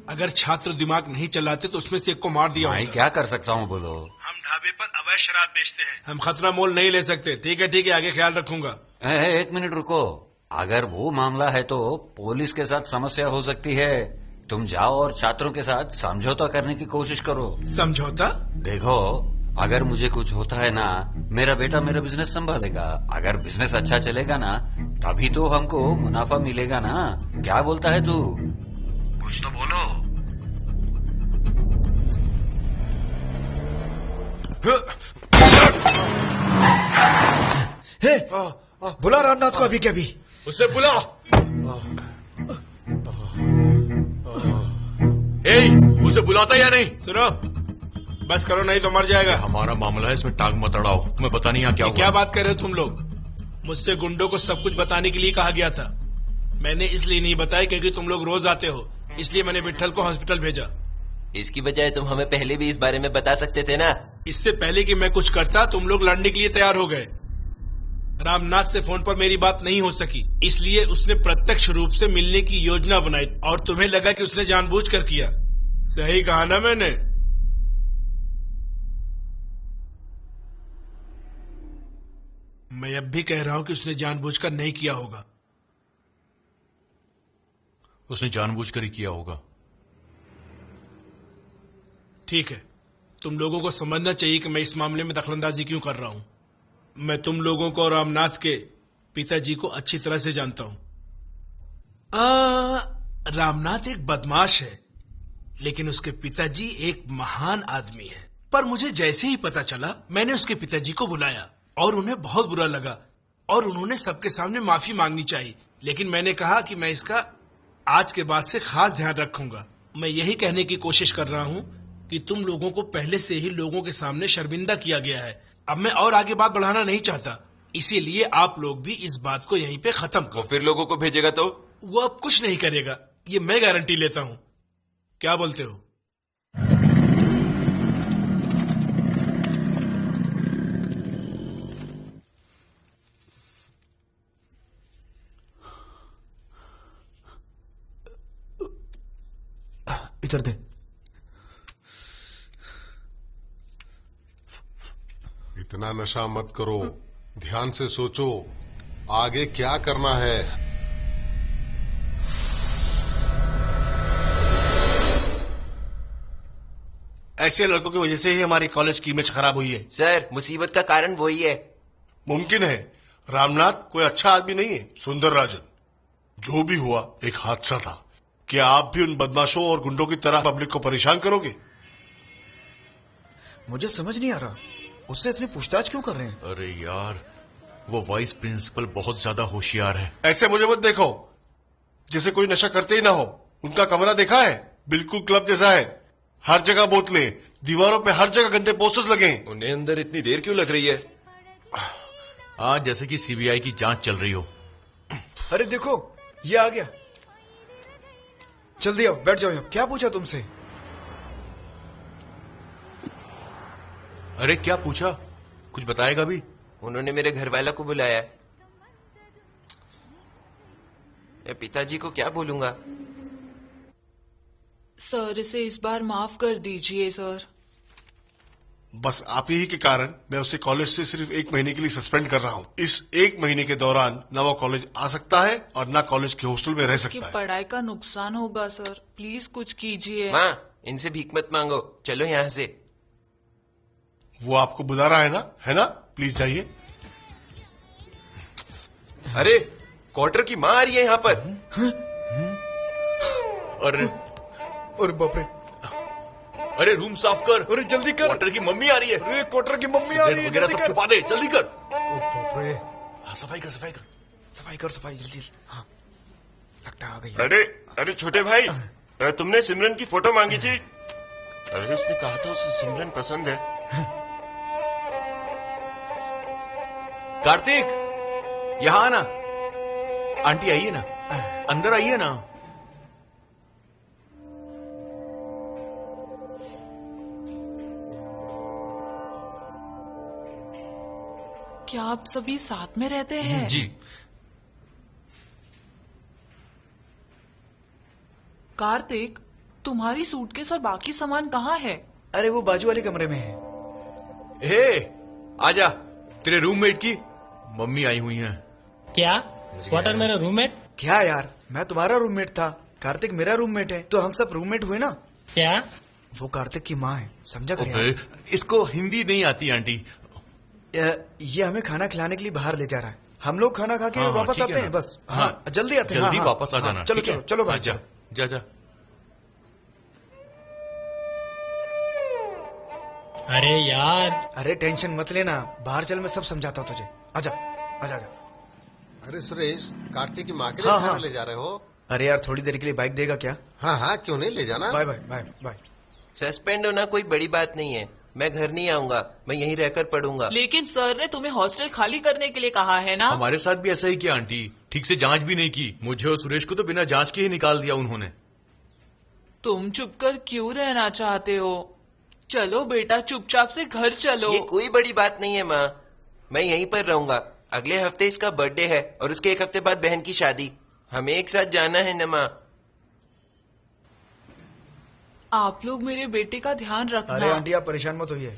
अगर छात्र दिमाग नहीं चलाते तो उसमें से एक को मार दिया मैं होता। क्या कर सकता हूँ बोलो? हम ढाबे पर अवैध शराब बेचते हैं, हम खतरा मोल नहीं ले सकते। ठीक है, आगे ख्याल रखूंगा। एक मिनट रुको। अगर वो मामला है तो पुलिस के साथ समस्या हो सकती है। तुम जाओ और छात्रों के साथ समझौता करने की कोशिश करो। समझौता? देखो, अगर मुझे कुछ होता है ना, मेरा बेटा मेरा बिजनेस संभालेगा। अगर बिजनेस अच्छा चलेगा ना, तभी तो हमको मुनाफा मिलेगा ना। क्या बोलता है तू? कुछ तो बोलो। बुला रामनाथ को अभी के अभी। उसे बुला। उसे बुलाता या नहीं? सुनो, बस करो नहीं तो मर जाएगा। हमारा मामला है, इसमें टांग मत अड़ाओ। तुम्हें पता नहीं क्या क्या बात कर रहे हो तुम लोग? मुझसे गुंडों को सब कुछ बताने के लिए कहा गया था। मैंने इसलिए नहीं बताया क्योंकि तुम लोग रोज आते हो, इसलिए मैंने विट्ठल को हॉस्पिटल भेजा। इसकी बजाय तुम हमें पहले भी इस बारे में बता सकते थे ना। इससे पहले कि मैं कुछ करता, तुम लोग लड़ने के लिए तैयार हो गए। रामनाथ से फोन पर मेरी बात नहीं हो सकी, इसलिए उसने प्रत्यक्ष रूप से मिलने की योजना बनाई और तुम्हें लगा कि उसने जानबूझकर किया। सही कहा ना मैंने? मैं अब भी कह रहा हूं कि उसने जानबूझकर नहीं किया होगा। उसने जानबूझकर ही किया होगा। ठीक है, तुम लोगों को समझना चाहिए कि मैं इस मामले में दखलंदाजी क्यों कर रहा हूं। मैं तुम लोगों को रामनाथ के पिताजी को अच्छी तरह से जानता हूं। रामनाथ एक बदमाश है, लेकिन उसके पिताजी एक महान आदमी है। पर मुझे जैसे ही पता चला, मैंने उसके पिताजी को बुलाया और उन्हें बहुत बुरा लगा और उन्होंने सबके सामने माफी मांगनी चाहिए। लेकिन मैंने कहा कि मैं इसका आज के बाद से खास ध्यान रखूंगा। मैं यही कहने की कोशिश कर रहा हूं कि तुम लोगों को पहले से ही लोगों के सामने शर्मिंदा किया गया है। अब मैं और आगे बात बढ़ाना नहीं चाहता, इसीलिए आप लोग भी इस बात को यहीं पे खत्म करो। वो फिर लोगों को भेजेगा तो? वो अब कुछ नहीं करेगा, ये मैं गारंटी लेता हूं। क्या बोलते हो? इधर दे। इतना नशा मत करो, ध्यान से सोचो आगे क्या करना है। ऐसे लड़कों की वजह से ही हमारी कॉलेज की इमेज खराब हुई है। सर, मुसीबत का कारण वही है। मुमकिन है रामनाथ कोई अच्छा आदमी नहीं है। सुंदर राजन, जो भी हुआ एक हादसा था। क्या आप भी उन बदमाशों और गुंडों की तरह पब्लिक को परेशान करोगे? मुझे समझ नहीं आ रहा, उससे इतनी पूछताछ क्यों कर रहे हैं? अरे यार, वो वाइस प्रिंसिपल बहुत ज्यादा होशियार है। ऐसे मुझे मत देखो जैसे कोई नशा करते ही ना हो। उनका कमरा देखा है? बिल्कुल क्लब जैसा है। हर जगह बोतलें, दीवारों पे हर जगह गंदे पोस्टर्स लगे। उन्हें अंदर इतनी देर क्यों लग रही है? आज जैसे कि सीबीआई की जांच चल रही हो। अरे देखो ये आ गया। जल्दी आओ, बैठ जाओ। क्या पूछा तुमसे? अरे क्या पूछा? कुछ बताएगा भी? उन्होंने मेरे घर वाला को बुलाया। मैं पिताजी को क्या बोलूंगा? सर इसे इस बार माफ कर दीजिए सर। बस आप ही के कारण मैं उसे कॉलेज से सिर्फ 1 महीने के लिए सस्पेंड कर रहा हूँ। इस 1 महीने के दौरान ना वो कॉलेज आ सकता है और ना कॉलेज के हॉस्टल में रह सकता है। पढ़ाई का नुकसान होगा सर, प्लीज कुछ कीजिए। माँ, इनसे भीख मत मांगो, चलो यहाँ से। वो आपको बुला रहा है ना? प्लीज जाइए। अरे क्वार्टर की माँ आ रही है यहाँ पर। अरे बाप रे। अरे रूम साफ कर। अरे जल्दी कर। क्वार्टर की मम्मी आ रही है। अरे क्वार्टर की मम्मी आ रही है, वगैरह सब छुपा दे, जल्दी कर। ओ बाप रे। हाँ, सफाई कर सफाई जल्दी। हाँ लगता आ गई। अरे छोटे भाई, तुमने सिमरन की फोटो मांगी थी। अरे उसने कहा था उसे सिमरन पसंद है। कार्तिक यहाँ आना। आंटी आइए ना, अंदर आइए ना। क्या आप सभी साथ में रहते हैं? जी। कार्तिक, तुम्हारी सूटकेस और बाकी सामान कहाँ है? अरे वो बाजू वाले कमरे में है। आजा, तेरे रूममेट की मम्मी आई हुई हैं। क्या? क्वार्टर मेरा रूममेट? क्या यार, मैं तुम्हारा रूममेट था, कार्तिक मेरा रूममेट है, तो हम सब रूममेट हुए ना। क्या? वो कार्तिक की माँ है, समझा कर। इसको हिंदी नहीं आती आंटी। ये हमें खाना खिलाने के लिए बाहर ले जा रहा है। हम लोग खाना खा के हाँ, वापस ठीक आते है हैं। बस हाँ, जल्दी आते हैं। जल्दी हाँ, वापस आ हाँ, जाना। चलो ठीक है? चलो चलो भाई, जा जा जा। अरे यार। अरे टेंशन मत लेना, बाहर चल, मैं सब समझाता हूँ तुझे। आजा आजा आजा। अरे सुरेश, कार्तिक की माँ के लिए हाँ, खाना हाँ। ले जा रहे हो? अरे यार थोड़ी देर के लिए बाइक देगा क्या? हाँ हाँ, क्यों नहीं ले जाना। Bye bye bye bye. Suspend होना कोई बड़ी बात नहीं है। मैं घर नहीं आऊंगा, मैं यहीं रहकर पढ़ूंगा। लेकिन सर ने तुम्हें हॉस्टल खाली करने के लिए कहा है ना? हमारे साथ भी ऐसा ही किया आंटी, ठीक से जांच भी नहीं की। मुझे और सुरेश को तो बिना जांच के ही निकाल दिया उन्होंने। तुम चुपकर क्यों रहना चाहते हो? चलो बेटा, चुपचाप से घर चलो। ये कोई बड़ी बात नहीं है माँ, मैं यहीं पर रहूंगा। अगले हफ्ते इसका बर्थडे है और उसके 1 हफ्ते बाद बहन की शादी। हमें एक साथ जाना है ना माँ। आप लोग मेरे बेटे का ध्यान रखना। अरे आंटी आप परेशान मत होइए,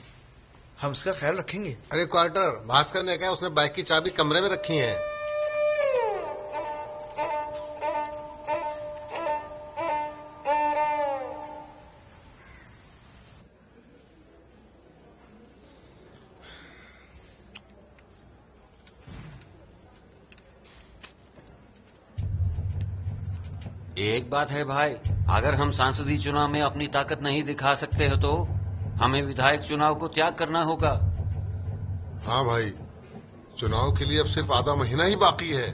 हम उसका ख्याल रखेंगे। अरे क्वार्टर, भास्कर ने कहा उसने बाइक की चाबी कमरे में रखी है। एक बात है भाई, अगर हम सांसदीय चुनाव में अपनी ताकत नहीं दिखा सकते हो तो हमें विधायक चुनाव को त्याग करना होगा। हाँ भाई, चुनाव के लिए अब सिर्फ आधा महीना ही बाकी है।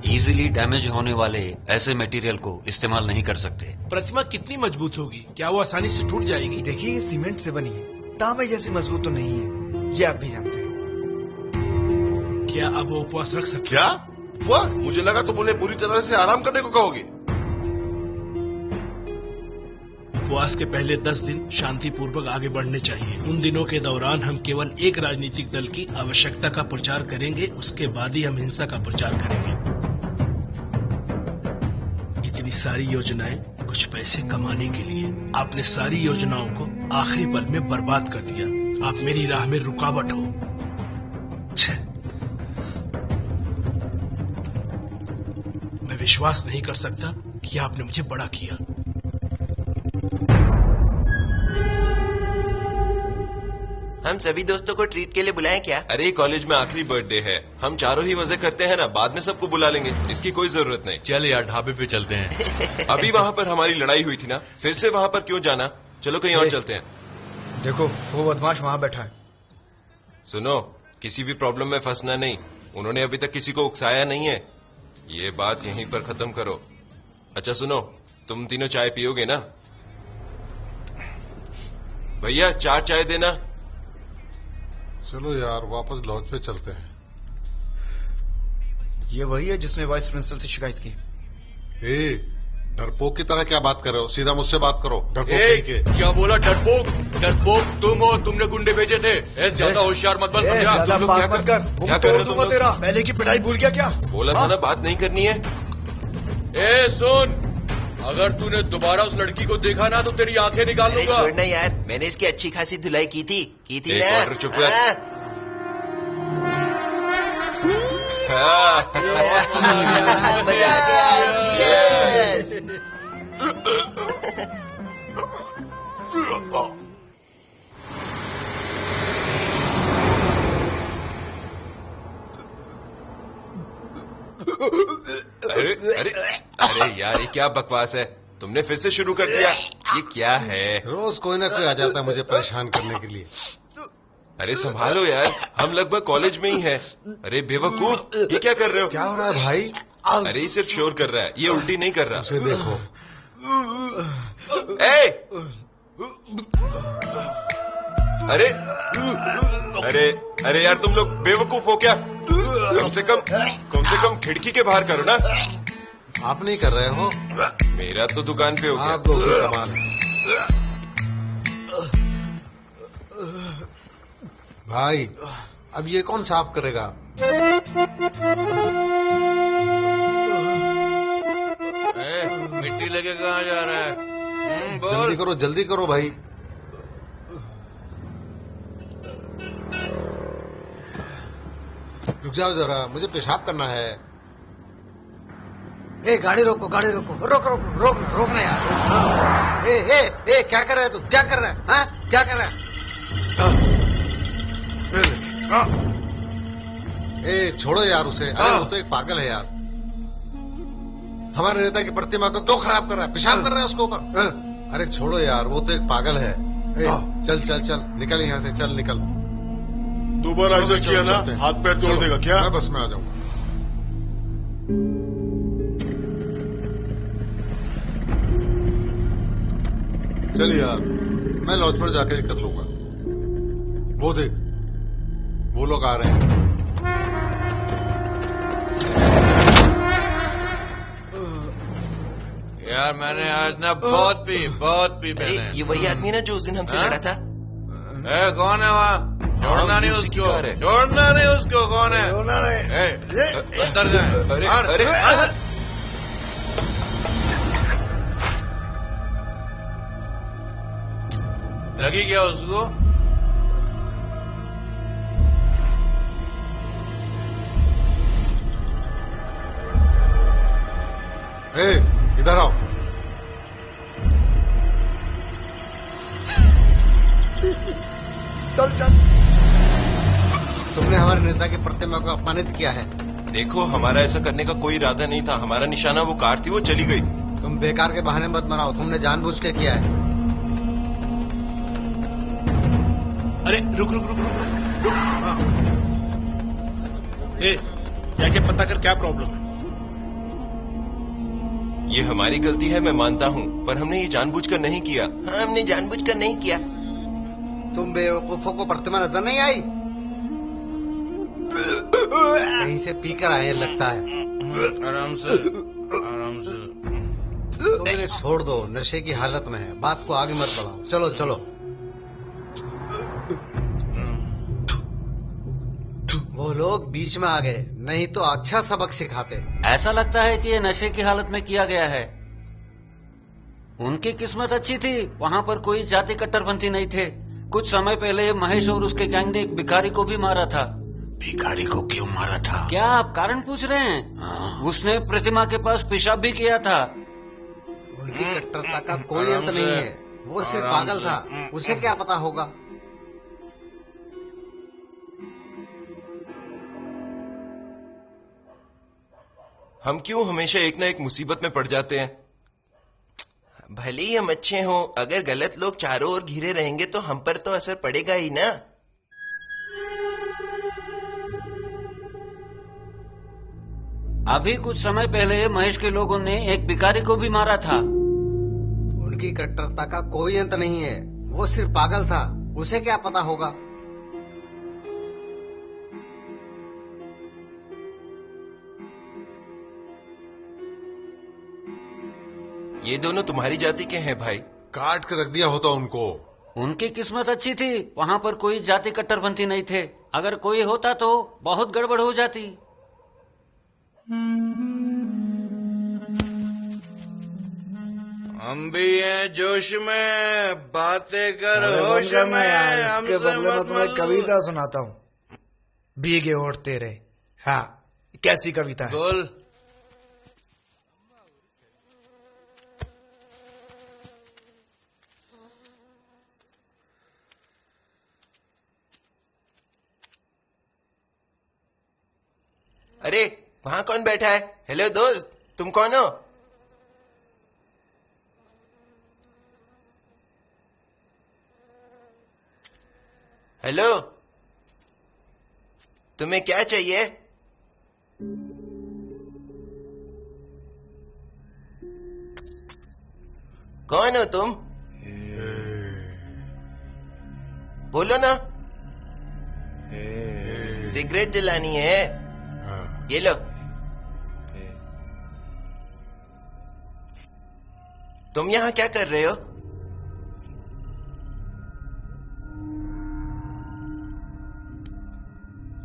इजीली डैमेज होने वाले ऐसे मटेरियल को इस्तेमाल नहीं कर सकते। प्रतिमा कितनी मजबूत होगी? क्या वो आसानी से टूट जाएगी? देखिए ये सीमेंट से बनी है, तांबे जैसी मजबूत तो नहीं है, ये आप भी जानते हैं। क्या अब वो उपवास रख सकते? क्या उपवास? मुझे लगा तुम उन्हें पूरी तरह से आराम करने को कहोगे। उपवास के पहले 10 दिन शांतिपूर्वक आगे बढ़ने चाहिए। उन दिनों के दौरान हम केवल एक राजनीतिक दल की आवश्यकता का प्रचार करेंगे, उसके बाद ही हम हिंसा का प्रचार करेंगे। इतनी सारी योजनाएं कुछ पैसे कमाने के लिए, आपने सारी योजनाओं को आखिरी पल में बर्बाद कर दिया। आप मेरी राह में रुकावट हो। मैं विश्वास नहीं कर सकता कि आपने मुझे बड़ा किया। हम सभी दोस्तों को ट्रीट के लिए बुलाएं क्या? अरे कॉलेज में आखिरी बर्थडे है, हम चारों ही मजे करते हैं ना, बाद में सबको बुला लेंगे, इसकी कोई जरूरत नहीं। चल यार ढाबे पे चलते हैं। अभी वहाँ पर हमारी लड़ाई हुई थी ना, फिर से वहाँ पर क्यों जाना? चलो कहीं और चलते हैं। देखो वो बदमाश वहाँ बैठा है, सुनो, किसी भी प्रॉब्लम में फंसना नहीं। उन्होंने अभी तक किसी को उकसाया नहीं है। ये बात यहीं पर खत्म करो। अच्छा सुनो, तुम तीनों चाय पियोगे ना? भैया 4 चाय देना। चलो यार, वापस लॉज पे चलते हैं। ये वही है जिसने वाइस प्रिंसिपल से शिकायत की। ए, डरपोक की तरह क्या बात कर रहे हो? सीधा मुझसे बात करो। डरपोक कहीं के। क्या बोला? डरपोक? डरपोक तुम हो, तुमने गुंडे भेजे थे। ज्यादा होशियार मत बन, समझा? तुम लोग क्या कर रहे हो? तेरा पहले की पिटाई भूल गया क्या? बोला था ना बात नहीं करनी है। ए सुन, अगर तूने दोबारा उस लड़की को देखा ना तो तेरी आंखें निकाल लूंगा। छोड़ना यार, मैंने इसकी अच्छी खासी धुलाई की थी एक ना। क्वार्टर चुप कर। मजा आ गया। Yes! अरे अरे अरे यार, ये क्या बकवास है? तुमने फिर से शुरू कर दिया। ये क्या है? रोज कोई ना कोई आ जाता है मुझे परेशान करने के लिए। अरे संभालो यार, हम लगभग कॉलेज में ही हैं। अरे बेवकूफ, ये क्या कर रहे हो? क्या हो रहा है भाई? अरे ये सिर्फ शोर कर रहा है, ये उल्टी नहीं कर रहा। उसे देखो। ए! अरे अरे अरे यार, तुम लोग बेवकूफ हो क्या? कम से कम खिड़की के बाहर करो ना। आप नहीं कर रहे हो? मेरा तो दुकान पे हो गया। आप लोग कमाल है भाई। अब ये कौन साफ करेगा? मिट्टी लेके कहाँ जा रहा है? जल्दी करो भाई। रुक जाओ जरा, मुझे पेशाब करना है। ए गाड़ी रोको, रोकना यार। हाँ। ए क्या कर रहा है तू? क्या कर रहा है? हाँ, क्या कर रहा है? ए छोड़ो यार उसे। अरे वो तो एक पागल है यार। हमारे नेता की प्रतिमा को क्यों खराब कर रहा है? पेशाब कर रहा है उसके ऊपर। अरे छोड़ो यार, वो तो एक पागल है। चल निकल यहाँ से, चल निकल। दोबारा ऐसा किया ना, हाथ पैर तोड़ देगा क्या? मैं बस में आ जाऊंगा। चल यार, मैं लॉज पर जाकर कर लूंगा। वो देख, वो लोग आ रहे हैं। यार मैंने आज ना बहुत पी मैंने। ये वही आदमी ना जो उस दिन हमसे लड़ा था? कौन है वहाँ? छोड़ना नहीं उसको, छोड़ना नहीं उसको। कौन है? अंदर जाए। अरे लगी क्या उसको? इधर आओ। चल तुमने हमारे नेता की प्रतिमा को अपमानित किया है। देखो, हमारा ऐसा करने का कोई इरादा नहीं था। हमारा निशाना वो कार थी, वो चली गई। तुम बेकार के बहाने मत बनाओ, तुमने जानबूझ के किया है। अरे रुक। हाँ। जाके पता कर क्या प्रॉब्लम है। ये हमारी गलती है, मैं मानता हूँ, पर हमने ये जानबूझकर नहीं किया। हाँ, हमने जानबूझकर नहीं किया। तुम बेवकूफों को प्रतिमा नजर नहीं आई? कहीं से पीकर आए लगता है। आराम से। तुम इन्हें छोड़ दो, नशे की हालत में है। बात को आगे मत बढ़ाओ। चलो। वो लोग बीच में आ गए, नहीं तो अच्छा सबक सिखाते। ऐसा लगता है कि ये नशे की हालत में किया गया है। उनकी किस्मत अच्छी थी, वहाँ पर कोई जाति कट्टरपंथी नहीं थे। कुछ समय पहले महेश और उसके गैंग ने एक भिखारी को भी मारा था। भिखारी को क्यों मारा था? क्या आप कारण पूछ रहे हैं? उसने प्रतिमा के पास पेशाब भी किया था। उनकी कट्टरता का कोई अंत नहीं है। वो सिर्फ पागल था, उसे क्या पता होगा। हम क्यों हमेशा एक ना एक मुसीबत में पड़ जाते हैं? भले ही हम अच्छे हों, अगर गलत लोग चारों ओर घिरे रहेंगे तो हम पर तो असर पड़ेगा ही ना। अभी कुछ समय पहले महेश के लोगों ने एक भिखारी को भी मारा था। उनकी कट्टरता का कोई अंत नहीं है, वो सिर्फ पागल था, उसे क्या पता होगा। ये दोनों तुम्हारी जाति के हैं भाई? काट के रख दिया होता उनको। उनकी किस्मत अच्छी थी, वहाँ पर कोई जाति कट्टरपंथी नहीं थे। अगर कोई होता तो बहुत गड़बड़ हो जाती। हम भी हैं जोश में, बातें कर होश में। इसके बदले में तुम्हें कविता सुनाता हूँ। भीगे होठ तेरे। हाँ, कैसी कविता है? बोल। अरे वहां कौन बैठा है? हेलो दोस्त, तुम कौन हो? हेलो, तुम्हें क्या चाहिए? कौन हो तुम? बोलो ना। सिगरेट जलानी है? ये लो। तुम यहां क्या कर रहे हो?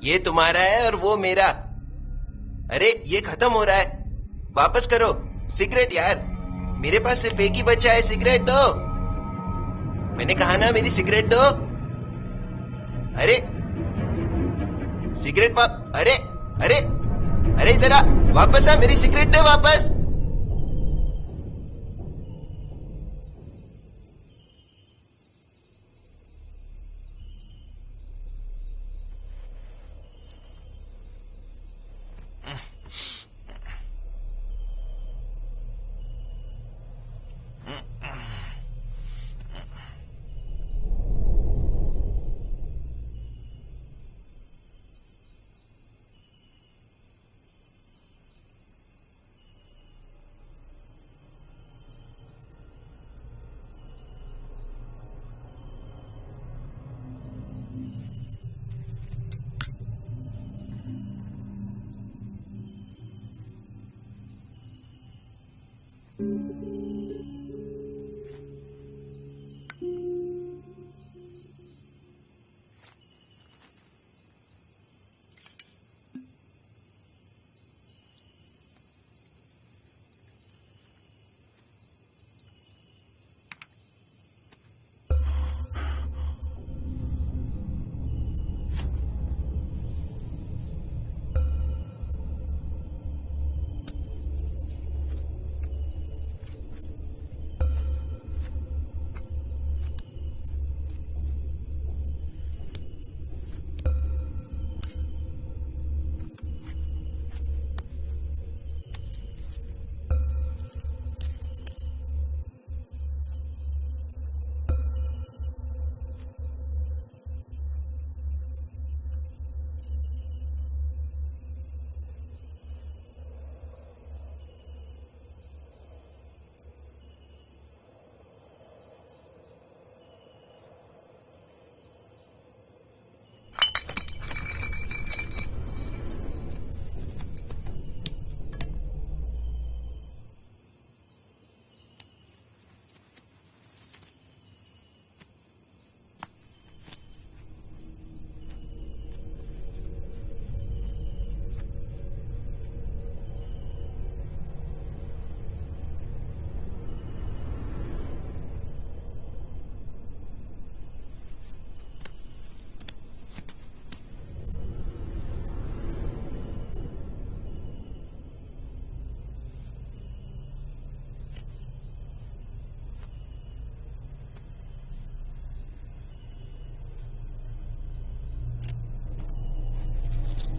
ये तुम्हारा है और वो मेरा। अरे ये खत्म हो रहा है, वापस करो सिगरेट यार। मेरे पास सिर्फ एक ही बचा है, सिगरेट दो। मैंने कहा ना मेरी सिगरेट दो। अरे सिगरेट अरे अरे अरे इधर आ, वापस आ, मेरी सिगरेट दे वापस।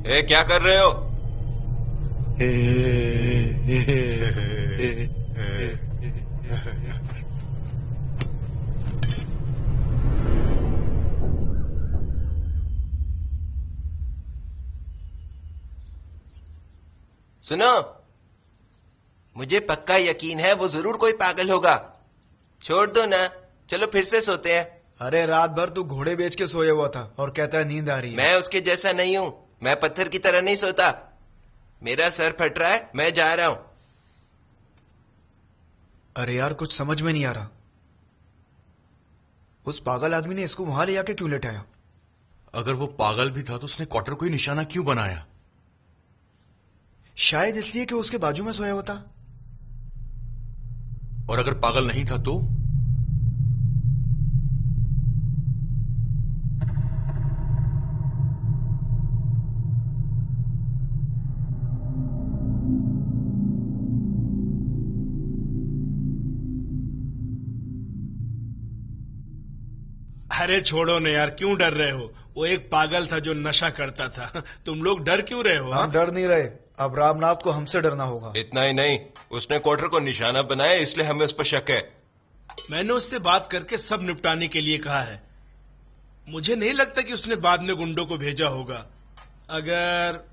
ए, क्या कर रहे हो? सुनो, मुझे पक्का यकीन है वो जरूर कोई पागल होगा। छोड़ दो ना, चलो फिर से सोते हैं। अरे रात भर तू घोड़े बेच के सोया हुआ था और कहता है नींद आ रही है। मैं उसके जैसा नहीं हूं, मैं पत्थर की तरह नहीं सोता। मेरा सर फट रहा है, मैं जा रहा हूं। अरे यार कुछ समझ में नहीं आ रहा, उस पागल आदमी ने इसको वहां ले जाके क्यों लेटाया? अगर वो पागल भी था तो उसने क्वार्टर को ही निशाना क्यों बनाया? शायद इसलिए कि उसके बाजू में सोया हुआ था। और अगर पागल नहीं था तो? अरे छोड़ो ना यार, क्यों डर रहे हो? वो एक पागल था जो नशा करता था। तुम लोग डर क्यों रहे हो? हम डर नहीं रहे, अब रामनाथ को हमसे डरना होगा। इतना ही नहीं, उसने क्वार्टर को निशाना बनाया, इसलिए हमें उस पर शक है। मैंने उससे बात करके सब निपटाने के लिए कहा है। मुझे नहीं लगता कि उसने बाद में गुंडों को भेजा होगा। अगर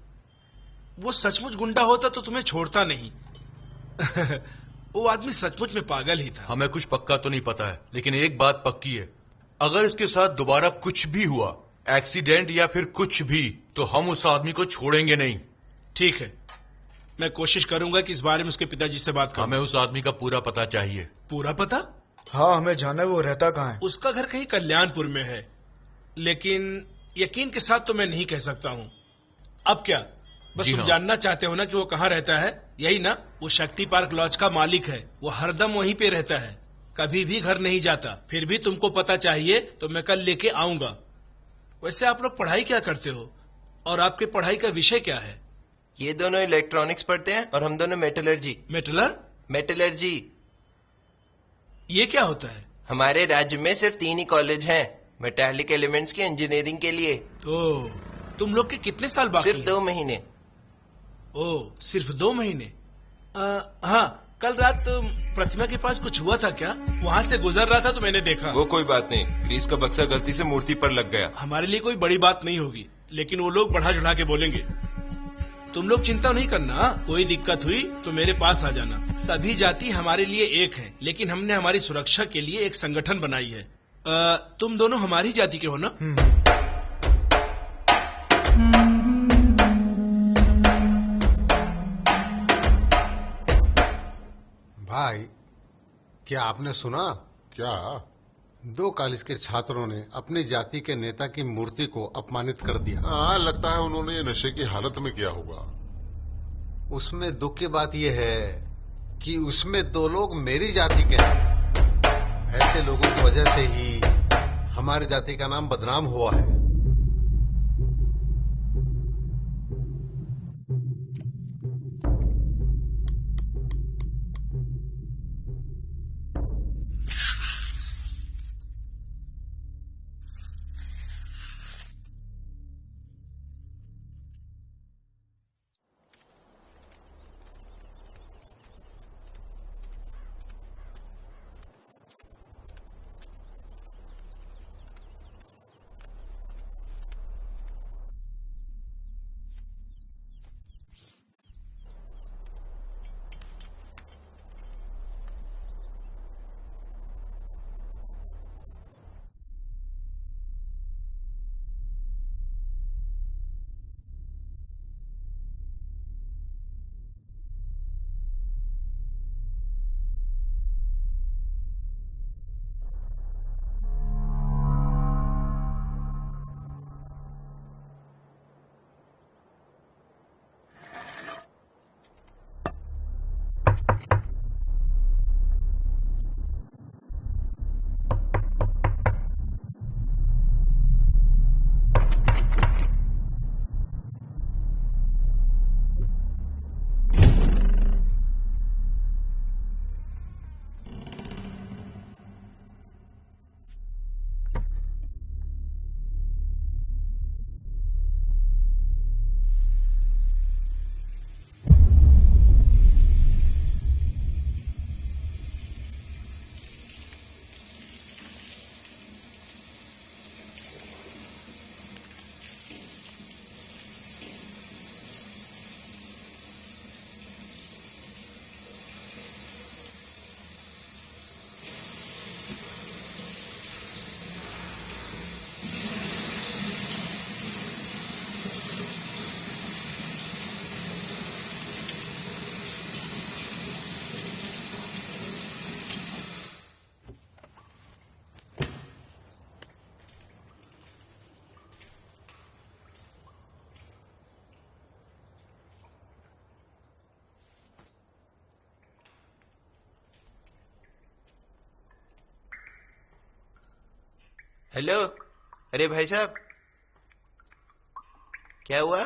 वो सचमुच गुंडा होता तो तुम्हें छोड़ता नहीं। वो आदमी सचमुच में पागल ही था। हमें कुछ पक्का तो नहीं पता है, लेकिन एक बात पक्की है, अगर इसके साथ दोबारा कुछ भी हुआ, एक्सीडेंट या फिर कुछ भी, तो हम उस आदमी को छोड़ेंगे नहीं। ठीक है, मैं कोशिश करूंगा कि इस बारे में उसके पिताजी से बात करूं। हमें उस आदमी का पूरा पता चाहिए। पूरा पता? हाँ, हमें जानना है वो रहता कहाँ है। उसका घर कहीं कल्याणपुर में है, लेकिन यकीन के साथ तो मैं नहीं कह सकता हूँ। अब क्या, बस तुम जानना चाहते हो ना कि वो कहाँ रहता है, यही ना? वो शक्ति पार्क लॉज का मालिक है, वो हरदम वहीं पे रहता है, कभी भी घर नहीं जाता। फिर भी तुमको पता चाहिए तो मैं कल लेके आऊंगा। वैसे आप लोग पढ़ाई क्या करते हो और आपके पढ़ाई का विषय क्या है? ये दोनों इलेक्ट्रॉनिक्स पढ़ते हैं और हम दोनों मेटलर्जी। मेटलर्जी ये क्या होता है? हमारे राज्य में सिर्फ 3 ही कॉलेज हैं मेटालिक एलिमेंट्स की इंजीनियरिंग के लिए। तो तुम लोग के कितने साल बाकी? सिर्फ 2 महीने। ओ, सिर्फ 2 महीने। हाँ, कल रात प्रतिमा के पास कुछ हुआ था क्या? वहाँ से गुजर रहा था तो मैंने देखा। वो कोई बात नहीं, ग्रीस का बक्सा गलती से मूर्ति पर लग गया। हमारे लिए कोई बड़ी बात नहीं होगी, लेकिन वो लोग बढ़ा चढ़ा के बोलेंगे। तुम लोग चिंता नहीं करना, कोई दिक्कत हुई तो मेरे पास आ जाना। सभी जाति हमारे लिए एक है, लेकिन हमने हमारी सुरक्षा के लिए एक संगठन बनाई है। तुम दोनों हमारी जाति के हो ना? भाई, क्या आपने सुना? क्या? 2 कॉलेज के छात्रों ने अपनी जाति के नेता की मूर्ति को अपमानित कर दिया। हाँ, लगता है उन्होंने ये नशे की हालत में किया होगा। उसमें दुख की बात यह है कि उसमें 2 लोग मेरी जाति के हैं। ऐसे लोगों की वजह से ही हमारी जाति का नाम बदनाम हुआ है। हेलो, अरे भाई साहब, क्या हुआ?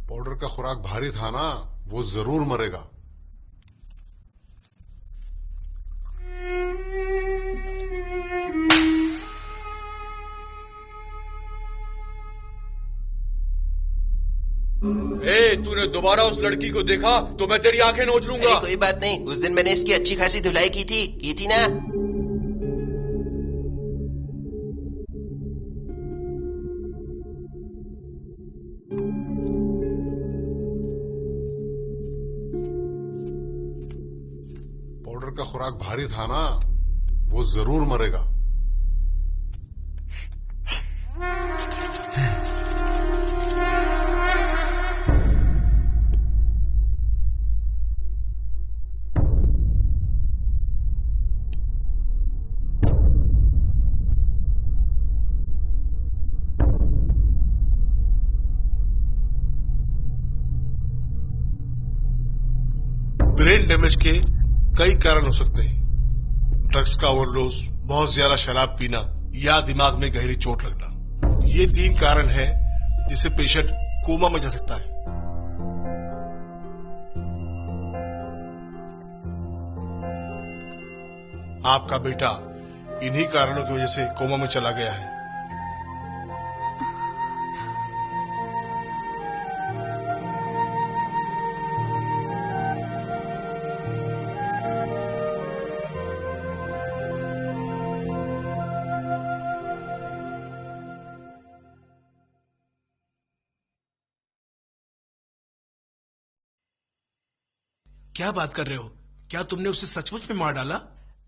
पाउडर का खुराक भारी था ना, वो जरूर मरेगा। तूने दोबारा उस लड़की को देखा तो मैं तेरी आंखें नोच लूंगा। कोई बात नहीं, उस दिन मैंने इसकी अच्छी खासी धुलाई की थी ना। पाउडर का खुराक भारी था ना, वो जरूर मरेगा। ब्रेन डैमेज के कई कारण हो सकते हैं। ड्रग्स का ओवरडोज, बहुत ज्यादा शराब पीना या दिमाग में गहरी चोट लगना, ये 3 कारण हैं जिससे पेशेंट कोमा में जा सकता है। आपका बेटा इन्हीं कारणों की वजह से कोमा में चला गया है। क्या बात कर रहे हो? क्या तुमने उसे सचमुच में मार डाला?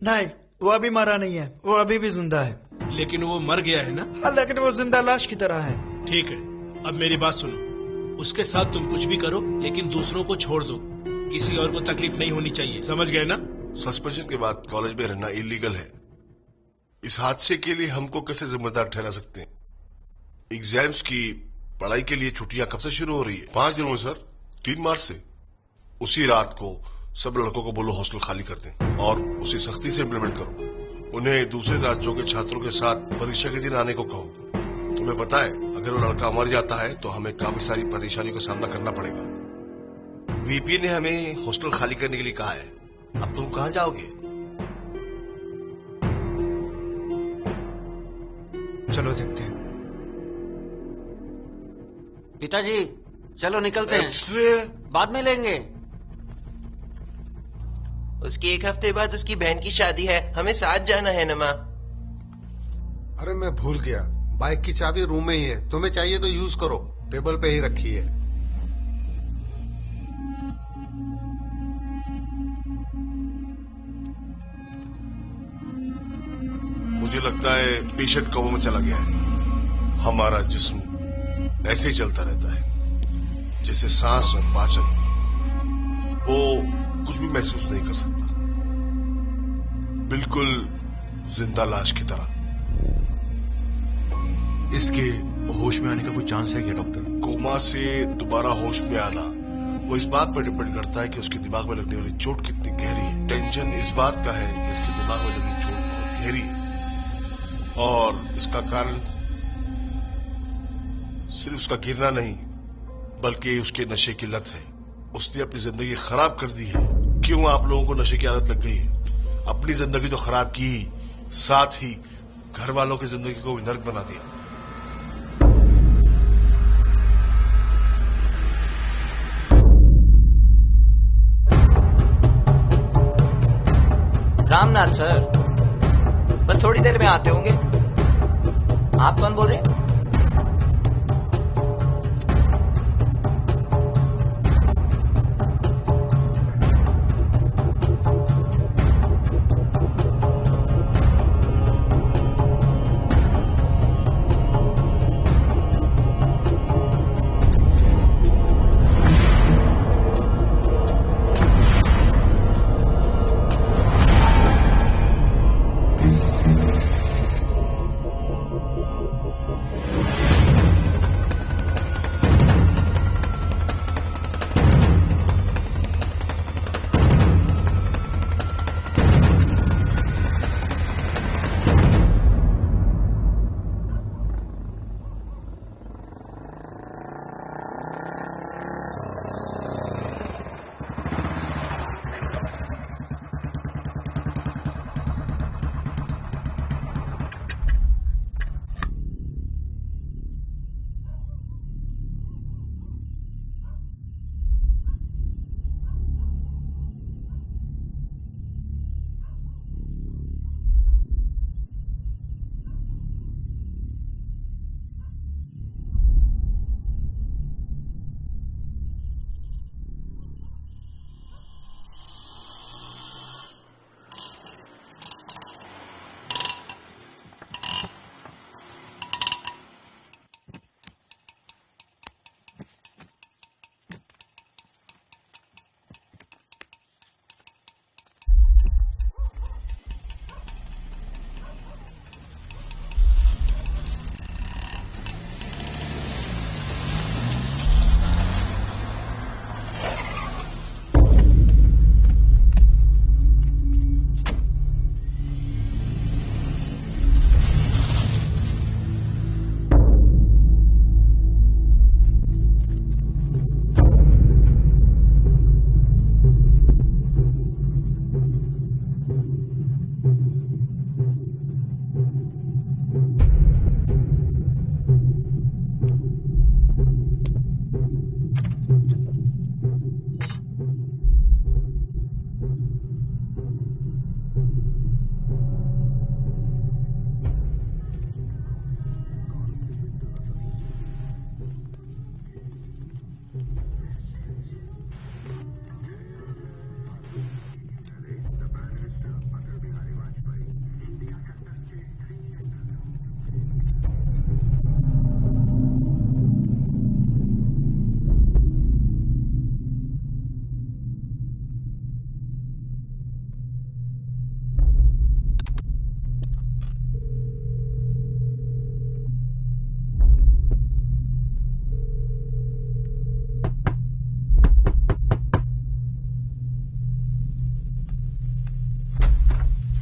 नहीं, वो अभी मरा नहीं है, वो अभी भी जिंदा है। लेकिन वो मर गया है ना? हाँ, लेकिन वो जिंदा लाश की तरह है। ठीक है, अब मेरी बात सुनो। उसके साथ तुम कुछ भी करो, लेकिन दूसरों को छोड़ दो। किसी और को तकलीफ नहीं होनी चाहिए, समझ गए ना? सस्पेंशन के बाद कॉलेज में रहना इलीगल है। इस हादसे के लिए हमको कैसे जिम्मेदार ठहरा सकते हैं? एग्जाम्स की पढ़ाई के लिए छुट्टियां कब से शुरू हो रही है? 5 दिनों में सर, 3 मार्च से। उसी रात को सब लड़कों को बोलो हॉस्टल खाली कर दें और उसी सख्ती से इम्प्लीमेंट करो। उन्हें दूसरे राज्यों के छात्रों के साथ परीक्षा के दिन आने को कहो। तुम्हें पता है, अगर वो लड़का मर जाता है तो हमें काफी सारी परेशानियों का सामना करना पड़ेगा। वीपी ने हमें हॉस्टल खाली करने के लिए कहा है। अब तुम कहाँ जाओगे? चलो देखते हैं। पिताजी चलो निकलते हैं, बाद में लेंगे। उसके 1 हफ्ते बाद उसकी बहन की शादी है, हमें साथ जाना है नमा। अरे मैं भूल गया, बाइक की चाबी रूम में ही है, तुम्हें चाहिए तो यूज करो, टेबल पे ही रखी है। मुझे लगता है पेशेंट कोमा में चला गया है। हमारा जिस्म ऐसे ही चलता रहता है, जैसे सांस और पाचन। वो कुछ भी महसूस नहीं कर सकता, बिल्कुल जिंदा लाश की तरह। इसके होश में आने का कोई चांस है क्या डॉक्टर? कोमा से दोबारा होश में आना वो इस बात पर डिपेंड करता है कि उसके दिमाग में लगने वाली चोट कितनी गहरी है। टेंशन इस बात का है कि इसके दिमाग में लगी चोट बहुत गहरी है और इसका कारण सिर्फ उसका गिरना नहीं, बल्कि उसके नशे की लत है। उसने अपनी जिंदगी खराब कर दी है। क्यों आप लोगों को नशे की आदत लग गई है। अपनी जिंदगी तो खराब की, साथ ही घर वालों की जिंदगी को भी नर्क बना दिया। रामनाथ सर, बस थोड़ी देर में आते होंगे। आप कौन बोल रहे हैं?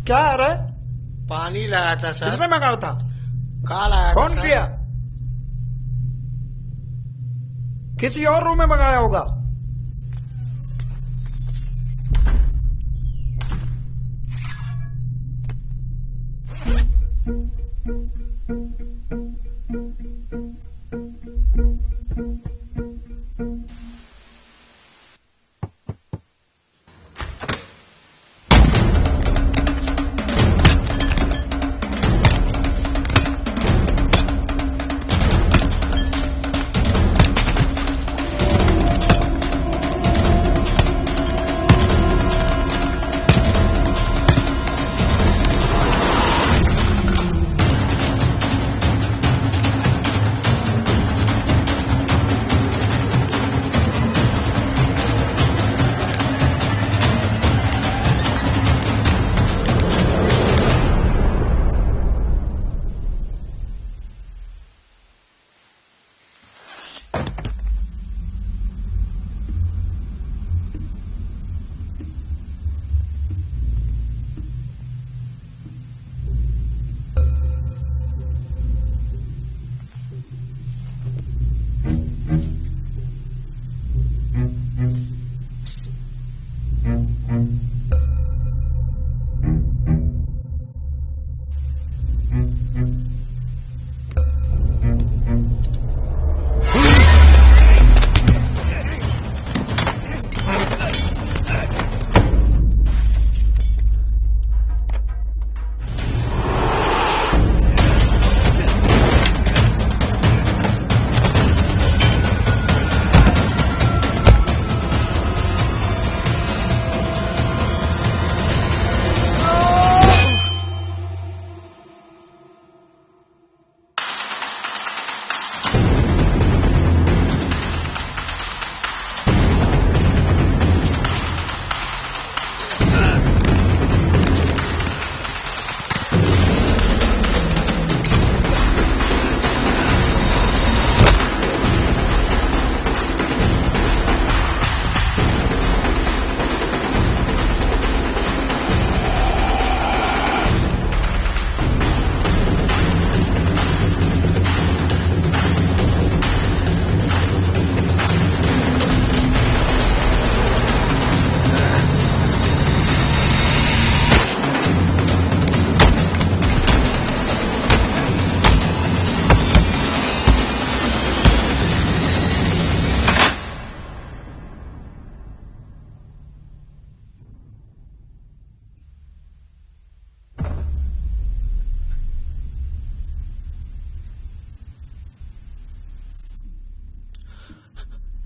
क्या आ रहा है? पानी लाया था सर। किसने मंगाया था? कल आया था कौन सर। किया? किसी और रूम में मंगाया होगा।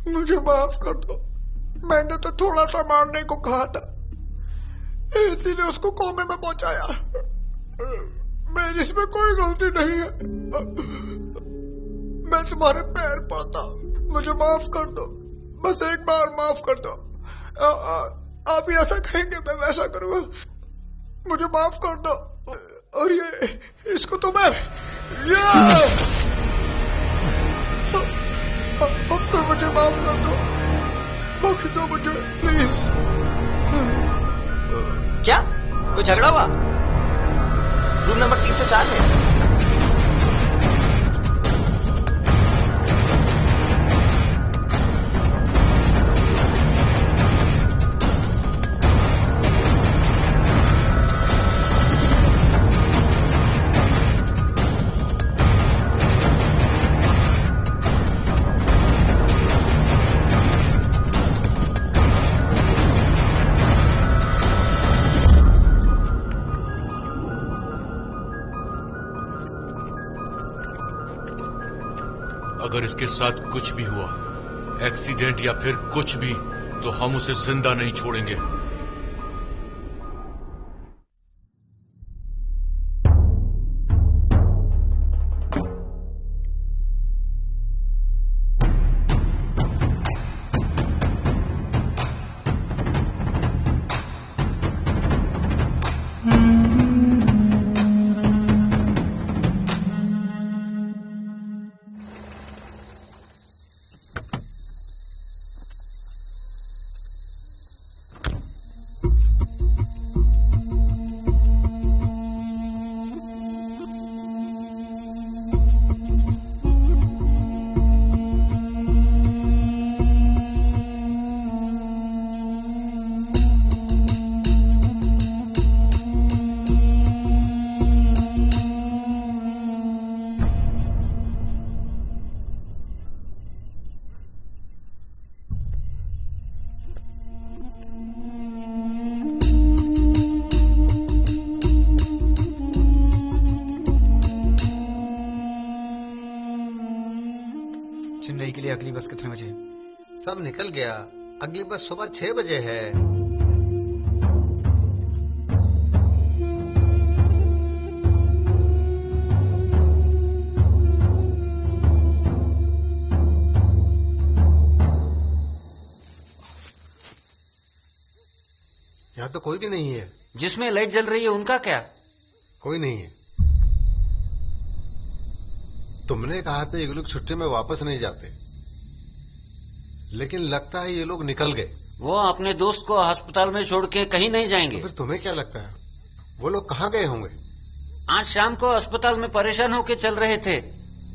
मुझे माफ कर दो, मैंने तो थोड़ा सा मारने को कहा था, इसीलिए उसको कोमे में पहुंचाया। मेरी इसमें कोई गलती नहीं है। मैं तुम्हारे पैर पड़ता हूं, मुझे माफ कर दो, बस एक बार माफ कर दो। आप ऐसा कहेंगे मैं वैसा करूंगा, मुझे माफ कर दो। और ये इसको तो मैं अब तो मुझे माफ कर दो, बख्श दो मुझे प्लीज। क्या कोई झगड़ा हुआ? रूम नंबर 304 में। अगर इसके साथ कुछ भी हुआ, एक्सीडेंट या फिर कुछ भी, तो हम उसे जिंदा नहीं छोड़ेंगे। चेन्नई के लिए अगली बस कितने बजे? सब निकल गया, अगली बस सुबह 6 बजे है। यहाँ तो कोई भी नहीं है। जिसमें लाइट जल रही है उनका क्या? कोई नहीं है। तुमने कहा था ये लोग छुट्टी में वापस नहीं जाते, लेकिन लगता है ये लोग निकल गए। वो अपने दोस्त को अस्पताल में छोड़ के कहीं नहीं जाएंगे। तो फिर तुम्हें क्या लगता है वो लोग कहाँ गए होंगे? आज शाम को अस्पताल में परेशान होकर चल रहे थे।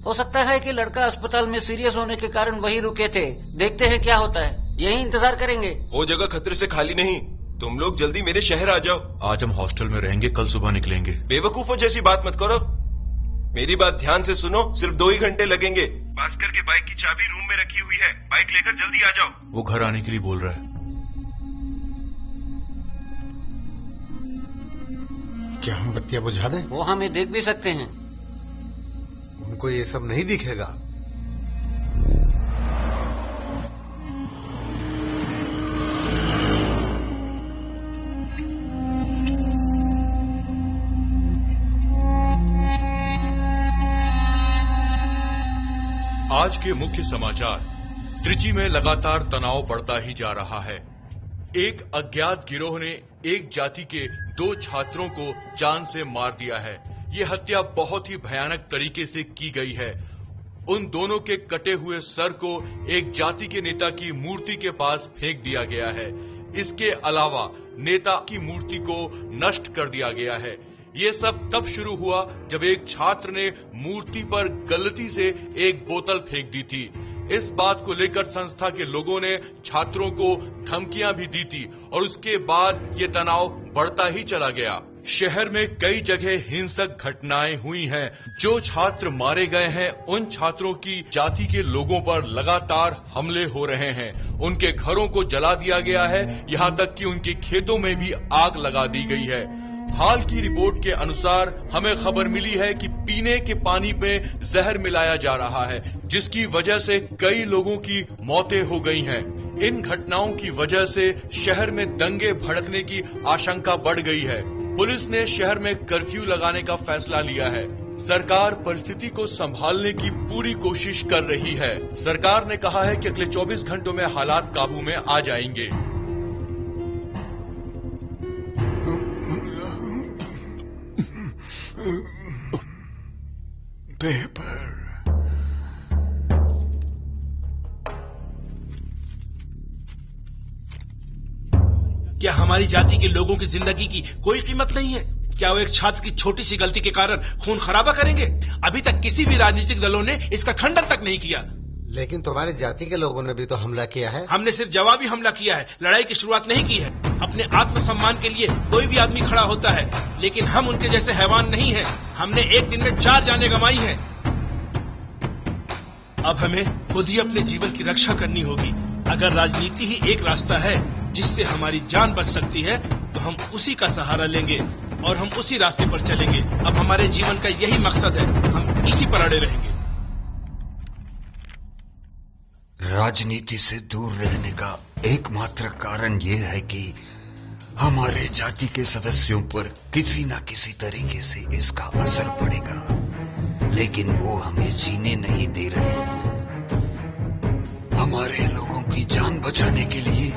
हो सकता है कि लड़का अस्पताल में सीरियस होने के कारण वहीं रुके थे। देखते हैं क्या होता है, यही इंतजार करेंगे। वो जगह खतरे से खाली नहीं, तुम लोग जल्दी मेरे शहर आ जाओ। आज हम हॉस्टल में रहेंगे, कल सुबह निकलेंगे। बेवकूफों जैसी बात मत करो, मेरी बात ध्यान से सुनो। सिर्फ 2 ही घंटे लगेंगे। भास्कर के बाइक की चाबी रूम में रखी हुई है, बाइक लेकर जल्दी आ जाओ। वो घर आने के लिए बोल रहा है। क्या हम बत्तियां बुझा दें? वो हमें देख भी सकते हैं। उनको ये सब नहीं दिखेगा। आज के मुख्य समाचार। त्रिची में लगातार तनाव बढ़ता ही जा रहा है। एक अज्ञात गिरोह ने एक जाति के 2 छात्रों को जान से मार दिया है। ये हत्या बहुत ही भयानक तरीके से की गई है। उन दोनों के कटे हुए सर को एक जाति के नेता की मूर्ति के पास फेंक दिया गया है। इसके अलावा नेता की मूर्ति को नष्ट कर दिया गया है। ये सब तब शुरू हुआ जब एक छात्र ने मूर्ति पर गलती से एक बोतल फेंक दी थी। इस बात को लेकर संस्था के लोगों ने छात्रों को धमकियां भी दी थी और उसके बाद ये तनाव बढ़ता ही चला गया। शहर में कई जगह हिंसक घटनाएं हुई हैं। जो छात्र मारे गए हैं, उन छात्रों की जाति के लोगों पर लगातार हमले हो रहे हैं। उनके घरों को जला दिया गया है, यहाँ तक कि उनके खेतों में भी आग लगा दी गई है। हाल की रिपोर्ट के अनुसार हमें खबर मिली है कि पीने के पानी में जहर मिलाया जा रहा है, जिसकी वजह से कई लोगों की मौतें हो गई हैं। इन घटनाओं की वजह से शहर में दंगे भड़कने की आशंका बढ़ गई है। पुलिस ने शहर में कर्फ्यू लगाने का फैसला लिया है। सरकार परिस्थिति को संभालने की पूरी कोशिश कर रही है। सरकार ने कहा है कि अगले 24 घंटों में हालात काबू में आ जाएंगे। पेपर। क्या हमारी जाति के लोगों की जिंदगी की कोई कीमत नहीं है? क्या वो एक छात्र की छोटी सी गलती के कारण खून खराबा करेंगे? अभी तक किसी भी राजनीतिक दलों ने इसका खंडन तक नहीं किया। लेकिन तुम्हारी जाति के लोगों ने भी तो हमला किया है। हमने सिर्फ जवाबी हमला किया है, लड़ाई की शुरुआत नहीं की है। अपने आत्मसम्मान के लिए कोई भी आदमी खड़ा होता है, लेकिन हम उनके जैसे हैवान नहीं हैं। हमने एक दिन में 4 जानें गंवाई हैं। अब हमें खुद ही अपने जीवन की रक्षा करनी होगी। अगर राजनीति ही एक रास्ता है जिससे हमारी जान बच सकती है, तो हम उसी का सहारा लेंगे और हम उसी रास्ते पर चलेंगे। अब हमारे जीवन का यही मकसद है, हम इसी पर अड़े रहेंगे। राजनीति से दूर रहने का एकमात्र कारण ये है कि हमारे जाति के सदस्यों पर किसी न किसी तरीके से इसका असर पड़ेगा, लेकिन वो हमें जीने नहीं दे रहे। हमारे लोगों की जान बचाने के लिए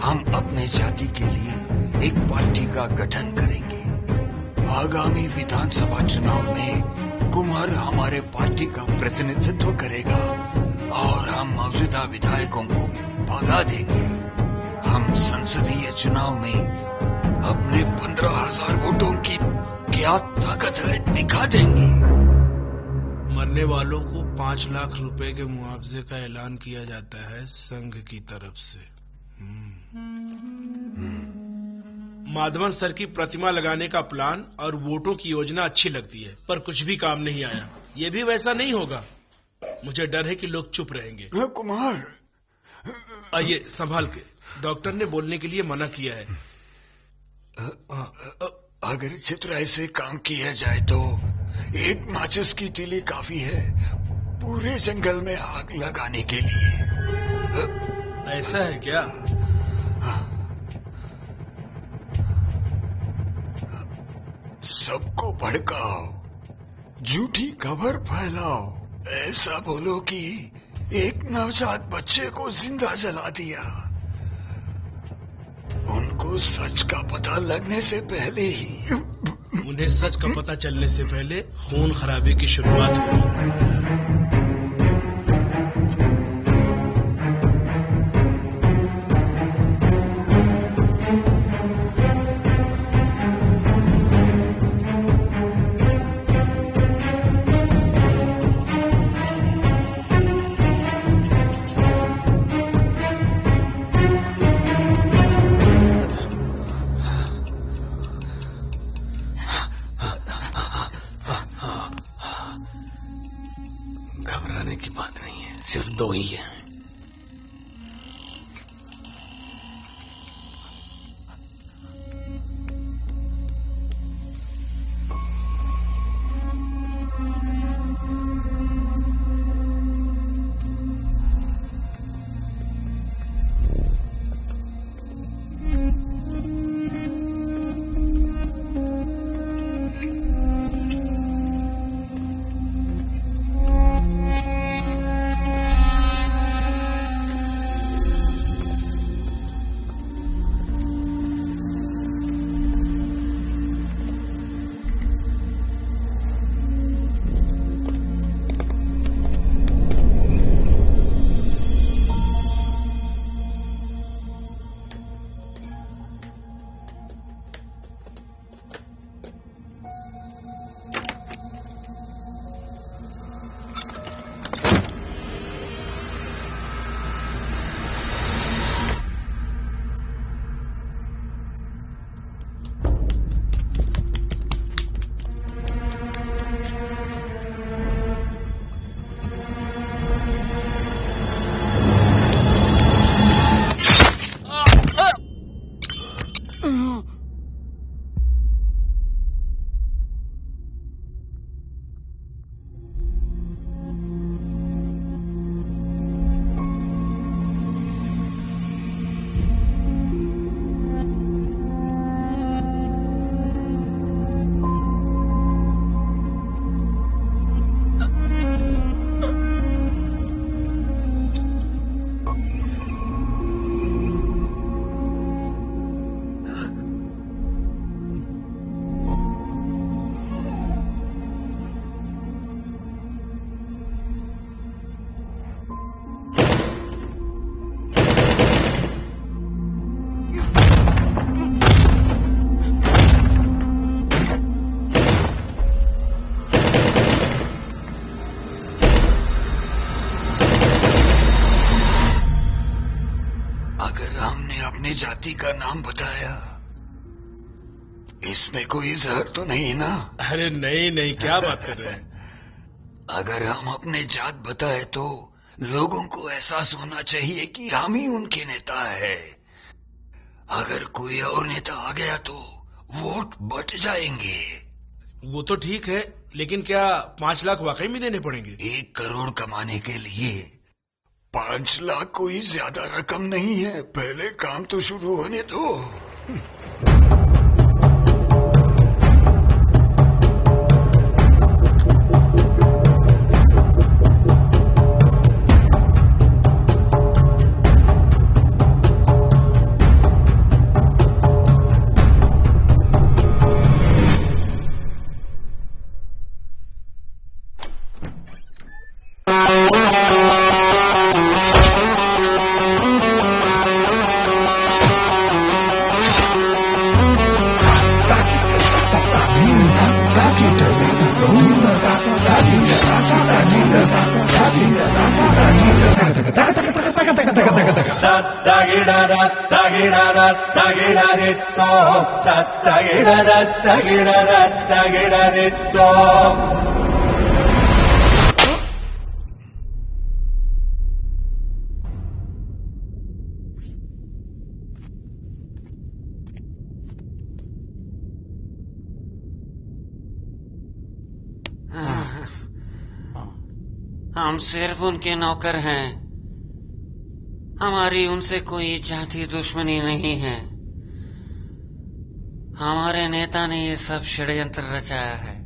हम अपने जाति के लिए एक पार्टी का गठन करेंगे। आगामी विधानसभा चुनाव में कुमार हमारे पार्टी का प्रतिनिधित्व करेगा और हम मौजूदा विधायकों को भगा देंगे। हम संसदीय चुनाव में अपने 15,000 वोटों की क्या ताकत है दिखा देंगे। मरने वालों को 5 लाख रुपए के मुआवजे का ऐलान किया जाता है संघ की तरफ से। माधवन सर की प्रतिमा लगाने का प्लान और वोटों की योजना अच्छी लगती है, पर कुछ भी काम नहीं आया। ये भी वैसा नहीं होगा। मुझे डर है कि लोग चुप रहेंगे। कुमार, आइए संभाल के। डॉक्टर ने बोलने के लिए मना किया है। अगर चित्र ऐसे काम किया जाए तो एक माचिस की तीली काफी है पूरे जंगल में आग लगाने के लिए। ऐसा है क्या? सबको भड़काओ, झूठी खबर फैलाओ, ऐसा बोलो कि एक नवजात बच्चे को जिंदा जला दिया। उनको सच का पता लगने से पहले ही उन्हें सच का पता चलने से पहले खून खराबे की शुरुआत हुई। घबराने की बात नहीं है, सिर्फ 2 ही है। जाति का नाम बताया, इसमें कोई जहर तो नहीं ना? अरे नहीं नहीं, क्या बात कर रहे हैं? अगर हम अपने जात बताए तो लोगों को एहसास होना चाहिए कि हम ही उनके नेता है। अगर कोई और नेता आ गया तो वोट बट जाएंगे। वो तो ठीक है, लेकिन क्या 5 लाख वाकई में देने पड़ेंगे? 1 करोड़ कमाने के लिए 5 लाख कोई ज्यादा रकम नहीं है। पहले काम तो शुरू होने दो। हम सिर्फ उनके नौकर हैं। हमारी उनसे कोई जाति दुश्मनी नहीं है। हमारे नेता ने ये सब षड्यंत्र रचाया है।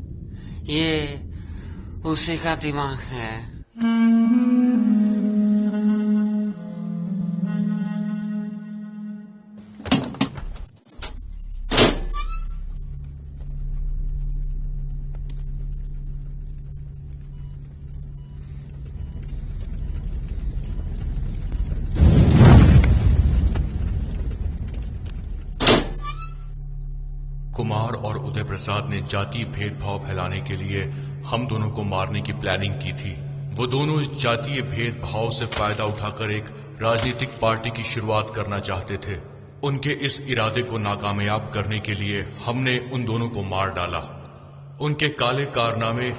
ये उसी का दिमाग है। कुमार और उदय प्रसाद ने जातीय भेदभाव फैलाने के लिए हम दोनों को मारने की प्लानिंग की थी। वो दोनों इस जातीय भेदभाव से फायदा उठाकर एक राजनीतिक पार्टी की शुरुआत करना चाहते थे। उनके इस इरादे को नाकामयाब करने के लिए हमने उन दोनों को मार डाला। उनके काले कारनामे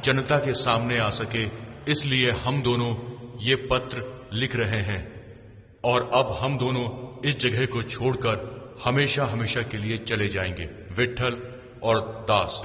जनता के सामने आ सके, इसलिए हम दोनों ये पत्र लिख रहे हैं। और अब हम दोनों इस जगह को छोड़कर हमेशा हमेशा के लिए चले जाएंगे। विट्ठल और दास।